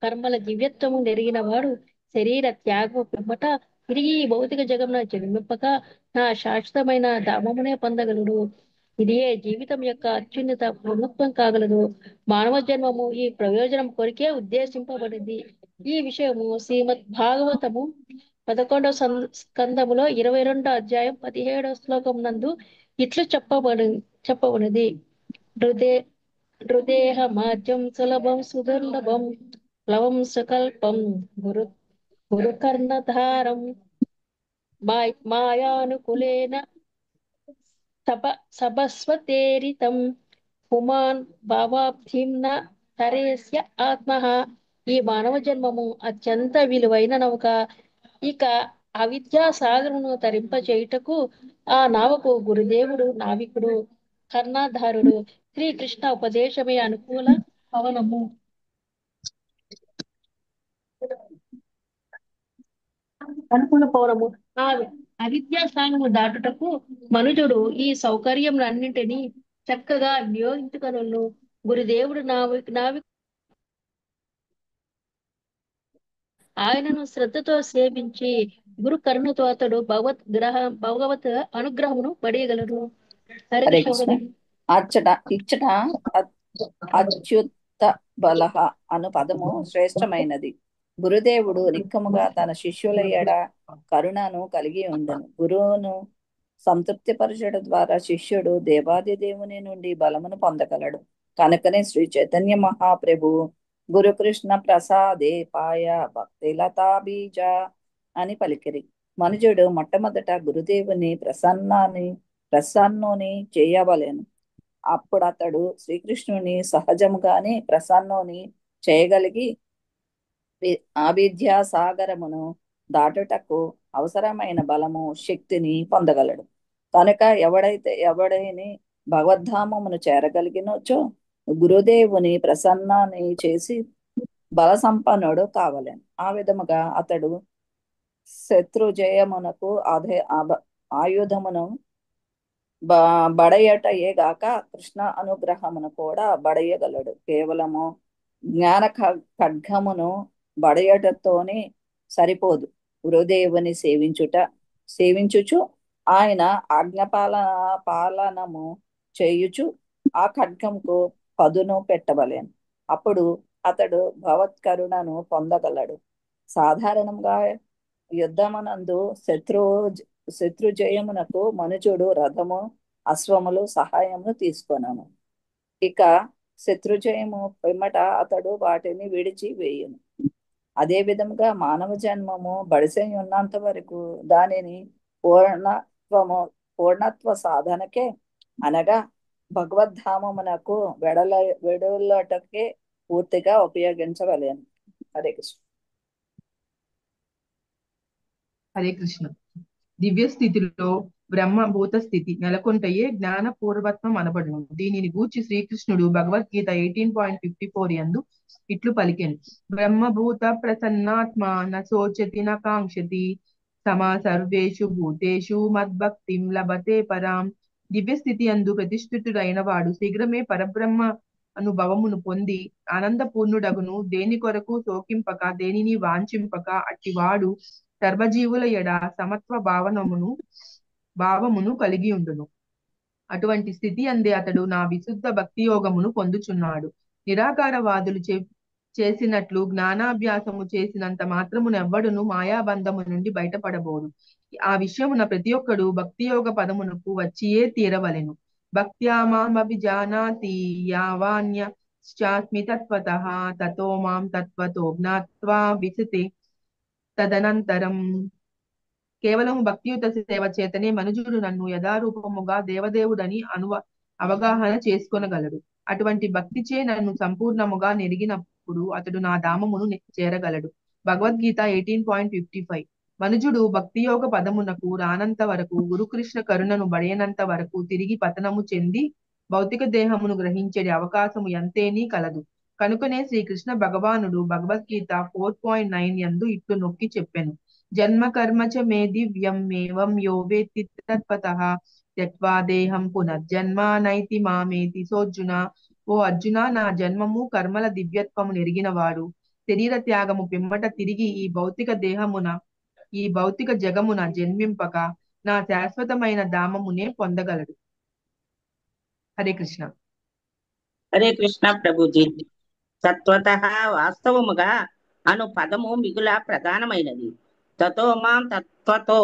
కర్మల దివ్యత్వము నెరిగిన వాడు శరీర త్యాగము పిమ్మట తిరిగి ఈ భౌతిక జగమున జన్మింపక నా శాశ్వతమైన ధామమునే పొందగలడు. ఇదియే జీవితం యొక్క అత్యున్నత పూర్ణత్వం కాగలదు. మానవ జన్మము ఈ ప్రయోజనం కొరికే ఉద్దేశింపబడింది. ఈ విషయము శ్రీమద్ భాగవతము 11వ స్కందములో 22వ అధ్యాయం 17వ శ్లోకం నందు ఇట్లు చెప్పబడినది. హృదేహ మాధ్యం సులభం సుదుర్లభం ప్లవం సుకల్పం గురుకర్ణధారం మాయానుకులేన సభస్వతేరితం పుమాన్ భావాబ్ధింన తరేస్య ఆత్మః. ఈ మానవ జన్మము అత్యంత విలువైన నౌక. ఇక అవిద్యా సాగరమును తరింపచేయుటకు ఆ నావకు గురుదేవుడు నావికుడు, కర్ణాధారుడు. శ్రీకృష్ణ ఉపదేశమే అనుకూల పవనము. అవిద్యాస్థానము దాటుటకు మనుజుడు ఈ సౌకర్యములన్నింటినీ చక్కగా వినియోగించుకొనును. గురుదేవుడు నావి ఆయనను శ్రద్ధతో సేవించి గురు కరుణతో అతడు భగవత్ అనుగ్రహమును పడేయగలరు. హరే హరే కృష్ణ కృష్ణ. ఇచ్చట అచ్యుత బలహ అను పదము శ్రేష్టమైనది. గురుదేవుడు నిక్కముగా తన శిష్యుల ఎడ కరుణను కలిగి ఉండను. గురువును సంతృప్తిపరచడం ద్వారా శిష్యుడు దేవాది దేవుని నుండి బలమును పొందగలడు. కనుకనే శ్రీ చైతన్య మహాప్రభు గురుకృష్ణ ప్రసాదే పాయ భక్తి లతా బీజ అని పలికిరి. మనుజుడు మొట్టమొదట గురుదేవుని ప్రసన్నుని చేయవలెను. అప్పుడు అతడు శ్రీకృష్ణుని సహజముగానే ప్రసన్నుని చేయగలిగి అవిద్యా సాగరమును దాటుటకు అవసరమైన బలము శక్తిని పొందగలడు. కనుక ఎవడైని భగవద్ధామమును చేరగలిగినచో గురుదేవుని ప్రసన్నాన్ని చేసి బల సంపన్నుడు కావలేను. ఆ విధముగా అతడు శత్రుజయమునకు ఆయుధమును బడయటయే గాక కృష్ణ అనుగ్రహమును కూడా బడయగలడు. కేవలము జ్ఞాన ఖడ్గమును బడయటతోనే సరిపోదు. గురుదేవుని సేవించుచు ఆయన పాలనము చేయుచు ఆ ఖడ్గంకు పదును పెట్టవలేను. అప్పుడు అతడు భగవత్కరుణను పొందగలడు. సాధారణంగా యుద్ధమునందు శత్రుజయమునకు మనుజుడు రథము అశ్వములు సహాయమును తీసుకొనను. ఇక శత్రుజయము పిమ్మట అతడు వాటిని విడిచి వేయును. అదే విధముగా మానవ జన్మము బడిసై ఉన్నంత వరకు దానిని పూర్ణత్వ సాధనకే అనగా భగవద్ధామమునకు వెడలటకే పూర్తిగా ఉపయోగించవలేను. హరే కృష్ణ. హరే కృష్ణ. దివ్య స్థితిలో బ్రహ్మభూత స్థితి నెలకొంటయే జ్ఞాన పూర్వత్వం అనబడును. దీనిని గూర్చి శ్రీకృష్ణుడు భగవద్గీత 18.54 యందు ఇట్లు పలికెను. బ్రహ్మభూత ప్రసన్నాత్మ నోచతి నాకాంక్షతి సమా సర్వేషు భూతేషు మద్భక్తిం లభతే పరాం. దివ్య స్థితి యందు ప్రతిష్ఠితుడైన వాడు శీఘ్రమే పరబ్రహ్మ అనుభవమును పొంది ఆనందపూర్ణుడగును. దేని కొరకు శోకింపక దేనిని వాంఛింపక అట్టివాడు సర్వజీవుల ఎడ సమత్వ భావమును కలిగి ఉండును. అటువంటి స్థితి అందే అతడు నా విశుద్ధ భక్తి యోగమును పొందుచున్నాడు. నిరాకారవాదులు చేసినట్లు జ్ఞానాభ్యాసము చేసినంత మాత్రమునెవ్వడును మాయాబంధము నుండి బయటపడబోడు. ఆ విషయమున ప్రతి ఒక్కడు భక్తి యోగ పదమునకు వచ్చియే తీరవలెను. భక్త్యా మామభిజానాతి యావాన్యశ్చాస్మి తత్వతః తతో మాం తత్వతో జ్ఞాత్వా విశతే తదనంతరం. కేవలం భక్తియుత సేవ చేతనే మనుజుడు నన్ను యథారూపముగా దేవదేవుడని అవగాహన చేసుకొనగలడు. అటువంటి భక్తిచే నన్ను సంపూర్ణముగా నెరిగినప్పుడు అతడు నా ధామమును చేరగలడు. భగవద్గీత 18.55. మనుజుడు భక్తియోగ పదమునకు రానంత వరకు గురుకృష్ణ కరుణను బడయనంత వరకు తిరిగి పతనము చెంది భౌతిక దేహమును గ్రహించేది అవకాశము ఎంతేనీ కలదు. కనుకనే శ్రీకృష్ణ భగవానుడు భగవద్గీత 4.9 యందు ఇట్లు నొక్కి చెప్పెను. జన్మ కర్మ చ మే దివ్యం మేవం యో వేత్తి తత్వతః త్యక్త్వా దేహం పునర్జన్మ నైతి మామేతి. సోర్జున, ఓ అర్జున, నా జన్మము కర్మల దివ్యత్వము నెరిగినవాడు శరీర త్యాగము పిమ్మట తిరిగి ఈ భౌతిక జగమున జన్మింపక నా శాశ్వతమైన ధామమునే పొందగలడు. హరే కృష్ణ. హరే కృష్ణ ప్రభుజీ. తత్వతః వాస్తవముగా అను పదము మిగుల ప్రధానమైనది. తతో మాం తత్వతో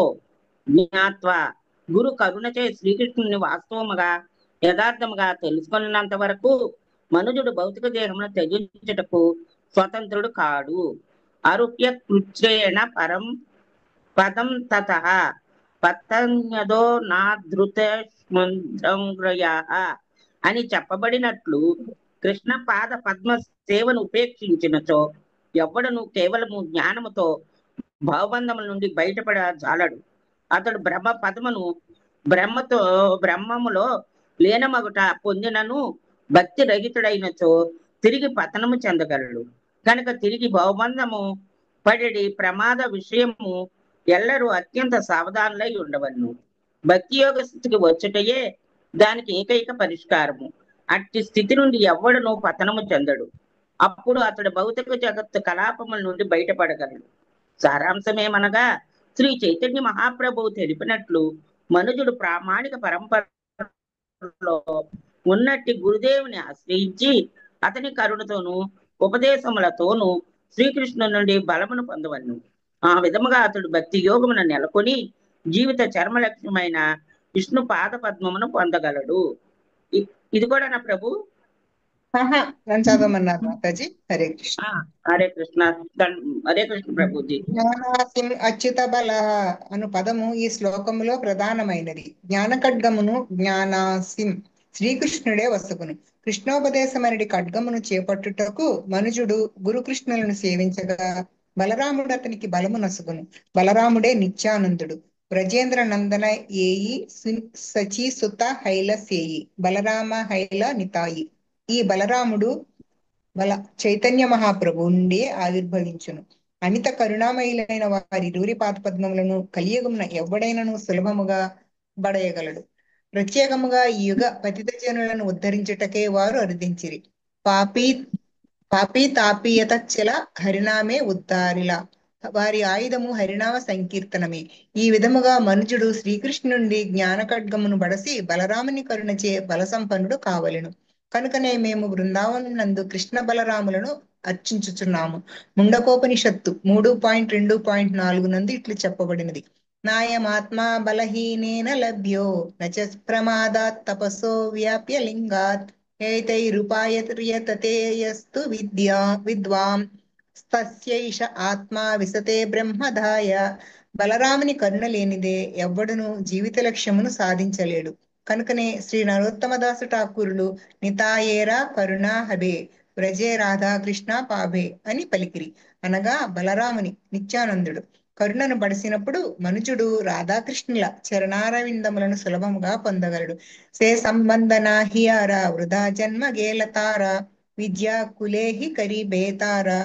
జ్ఞాత్వా. గురు కరుణచే శ్రీకృష్ణుని వాస్తవముగా యథార్థముగా తెలుసుకున్నంత వరకు మనుజుడు భౌతిక దేహమును త్యజించుటకు స్వతంత్రుడు కాడు. ఆరుప్య కృచ్ఛేణ పరం పదం తతః పతంగదో నాధృతస్మంద్రయాః అని చెప్పబడినట్లు కృష్ణ పాద పద్మ సేవను ఉపేక్షించినచో ఎవ్వడను కేవలము జ్ఞానముతో భావబంధముల నుండి బయటపడ జాలడు. అతడు బ్రహ్మములో లీనమగుట పొందినను భక్తి రహితుడైనచో తిరిగి పతనము చెందగలడు. కనుక తిరిగి భావబంధము పడి ప్రమాద విషయము ఎల్లరూ అత్యంత సావధానులై ఉండవలను. భక్తి యోగ స్థితికి వచ్చుటయే దానికి ఏకైక పరిష్కారము. అట్టి స్థితి నుండి ఎవ్వడును పతనము చెందడు. అప్పుడు అతడు భౌతిక జగత్తు కలాపముల నుండి బయటపడగలడు. సారాంశమేమనగా శ్రీ చైతన్య మహాప్రభువు తెలిపినట్లు మనుజుడు ప్రామాణిక పరంపరలో ఉన్నట్టి గురుదేవుని ఆశ్రయించి అతని కరుణతోనూ ఉపదేశములతోనూ శ్రీకృష్ణుని నుండి బలమును పొందవలను. ఆ విధముగా అతడు భక్తి యోగమున నెలకొని జీవిత చర్మ లక్ష్యమైన విష్ణు పాద పద్మమును పొందగలడు. ఇది కూడా నా ప్రభు. నన్ను చదవమన్నారు మాతాజీ. హరే కృష్ణ. హరే కృష్ణ. హరే కృష్ణ ప్రభుజీ. జ్ఞానాసిం అచ్యుత బల అను పదము ఈ శ్లోకములో ప్రధానమైనది. జ్ఞాన ఖడ్గమును జ్ఞానాసిం శ్రీకృష్ణుడే వసగును. కృష్ణోపదేశమనడి ఖడ్గమును చేపట్టుటకు మనుజుడు గురుకృష్ణులను సేవించగా బలరాముడు అతనికి బలము నసుగును. బలరాముడే నిత్యానందుడు. బ్రజేంద్ర నందన ఏయి సచీ సుత హైల సేయి బలరామ హైల నితాయి. ఈ బలరాముడు చైతన్య మహాప్రభు నుండి ఆవిర్భవించును. అమిత కరుణామయులైన వారి రూరి పాదపద్మములను కలియుగమున ఎవ్వడైనను సులభముగా బడయగలడు. ప్రత్యేకముగా ఈ యుగ పతిత జనులను ఉద్ధరించుటకే వారు అర్థించిరి. పాపీ తాపీయత చల హరినామే ఉద్ధారిలా. వారి ఆయుధము హరినామ సంకీర్తనమే. ఈ విధముగా మనుజుడు శ్రీకృష్ణుండి జ్ఞాన ఖడ్గమును బడసి బలరాముని కరుణచే బలసంపన్నుడు కావలెను. కనుకనే మేము బృందావనం నందు కృష్ణ బలరాములను అర్చించుచున్నాము. ముండకోపనిషత్తు 3.2.4 నందు ఇట్లు చెప్పబడినది. నాయమాత్మా బలహీనేన లభ్యో నచ ప్రమాదాత్ తపసో వ్యాప్య లింగాత్ ఏతైరుపాయతేయస్తు విద్వాం తస్యైష ఆత్మా విశతే బ్రహ్మధాయ. బలరాముని కరుణ లేనిదే ఎవ్వడును జీవిత లక్ష్యమును సాధించలేడు. కనుకనే శ్రీ నరోత్తమదాసు ఠాకూరులు నితాయేరా కరుణా హబే బ్రజే రాధాకృష్ణ పాభే అని పలికిరి. అనగా బలరాముని నిత్యానందుడు కరుణను బడిసినప్పుడు మనుజుడు రాధాకృష్ణుల చరణారవిందములను సులభముగా పొందగలడు. సే సంబంధనా హియారా వృధా జన్మ గేలతారా విద్యా కులేహి కరి బేతారా.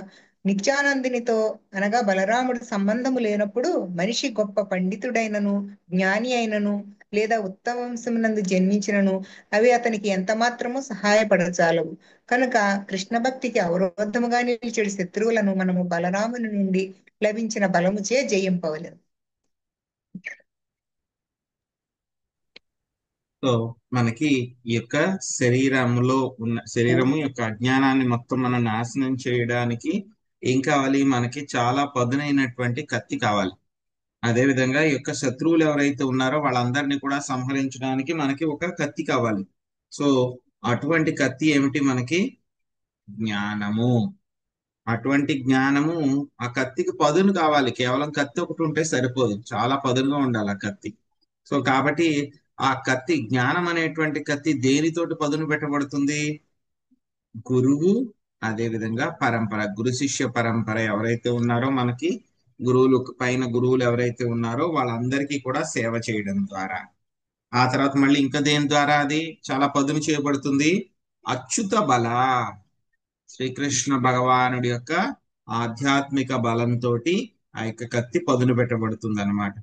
నిత్యానందునితో అనగా బలరాముడు సంబంధము లేనప్పుడు మనిషి గొప్ప పండితుడైనను జ్ఞాని అయినను లేదా ఉత్తమ వంశమునందు జన్మించినను అవి అతనికి ఎంత మాత్రము సహాయపడచాలవు. కనుక కృష్ణ భక్తికి అవరోధముగా నిలిచెడు శత్రువులను మనము బలరాముని నుండి లభించిన బలముచే జయింపవలెను. సో మనకి ఈ యొక్క శరీరము యొక్క అజ్ఞానాన్ని మొత్తం మనం నాశనం చేయడానికి ఏం కావాలి? మనకి చాలా పదునైనటువంటి కత్తి కావాలి. అదే విధంగా ఈ యొక్క శత్రువులు ఎవరైతే ఉన్నారో వాళ్ళందరినీ కూడా సంహరించడానికి మనకి ఒక కత్తి కావాలి. సో అటువంటి కత్తి ఏమిటి? మనకి జ్ఞానము. అటువంటి జ్ఞానము, ఆ కత్తికి పదును కావాలి. కేవలం కత్తి ఒకటి ఉంటే సరిపోదు, చాలా పదునుగా ఉండాలి ఆ కత్తి. సో కాబట్టి ఆ కత్తి, జ్ఞానం అనేటువంటి కత్తి దేనితోటి పదును పెట్టబడుతుంది? గురువు, అదే విధంగా పరంపర, గురు శిష్య పరంపర ఎవరైతే ఉన్నారో మనకి గురువులు ఎవరైతే ఉన్నారో వాళ్ళందరికీ కూడా సేవ చేయడం ద్వారా. ఆ తర్వాత మళ్ళీ ఇంకా దేని ద్వారా అది చాలా పదును చేయబడుతుంది? అచ్యుత బల, శ్రీకృష్ణ భగవానుడి యొక్క ఆధ్యాత్మిక బలంతో ఆ యొక్క కత్తి పదును పెట్టబడుతుంది అన్నమాట.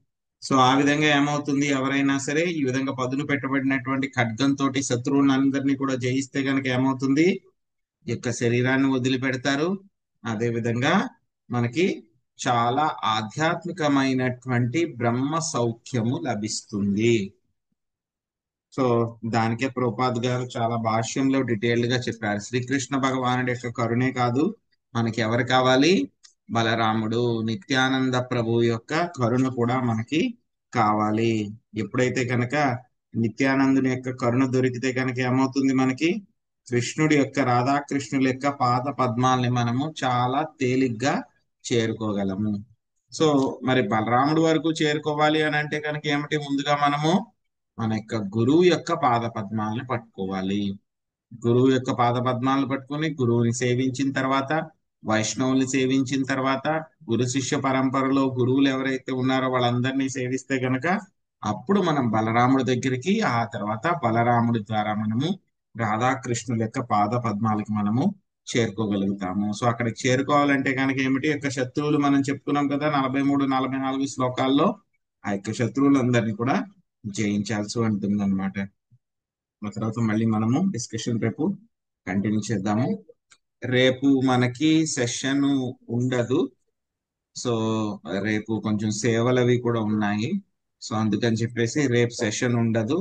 సో ఆ విధంగా ఏమవుతుంది? ఎవరైనా సరే ఈ విధంగా పదును పెట్టబడినటువంటి ఖడ్గంతో శత్రువులందరినీ కూడా జయిస్తే గనక ఏమవుతుంది? ఈ యొక్క శరీరాన్ని వదిలిపెడతారు. అదే విధంగా మనకి చాలా ఆధ్యాత్మికమైనటువంటి బ్రహ్మ సౌఖ్యము లభిస్తుంది. సో దానికే ప్రభుపాద్ గారు చాలా భాష్యంలో డీటెయిల్డ్ గా చెప్పారు. శ్రీకృష్ణ భగవానుడి యొక్క కరుణే కాదు, మనకి ఎవరు కావాలి? బలరాముడు, నిత్యానంద ప్రభు యొక్క కరుణ కూడా మనకి కావాలి. ఎప్పుడైతే కనుక నిత్యానందుని యొక్క కరుణ దొరికితే కనుక ఏమవుతుంది? మనకి కృష్ణుడి యొక్క, రాధాకృష్ణుల యొక్క పాద పద్మాల్ని మనము చాలా తేలిగ్గా చేరుకోగలము. సో మరి బలరాముడి వరకు చేరుకోవాలి అని అంటే కనుక ఏమిటి? ముందుగా మనము మన యొక్క గురువు యొక్క పాద పద్మాలను పట్టుకోవాలి. గురువు యొక్క పాద పద్మాలను పట్టుకొని గురువుని సేవించిన తర్వాత, వైష్ణవుల్ని సేవించిన తర్వాత, గురు శిష్య పరంపరలో గురువులు ఎవరైతే ఉన్నారో వాళ్ళందరినీ సేవిస్తే గనక అప్పుడు మనం బలరాముడి దగ్గరికి, ఆ తర్వాత బలరాముడి ద్వారా మనము రాధాకృష్ణుల యొక్క పాద పద్మాలకి మనము చేరుకోగలుగుతాము. సో అక్కడికి చేరుకోవాలంటే కనుక ఏమిటి యొక్క శత్రువులు మనం చెప్పుకున్నాం కదా 43, 44 శ్లోకాల్లో ఆ యొక్క శత్రువులందరినీ కూడా జయించాల్సి ఉంటుంది అనమాట. ఆ తర్వాత మళ్ళీ మనము డిస్కషన్ రేపు కంటిన్యూ చేద్దాము. రేపు మనకి సెషన్ ఉండదు. సో రేపు కొంచెం సేవలు అవి కూడా ఉన్నాయి. సో అందుకని చెప్పేసి రేపు సెషన్ ఉండదు.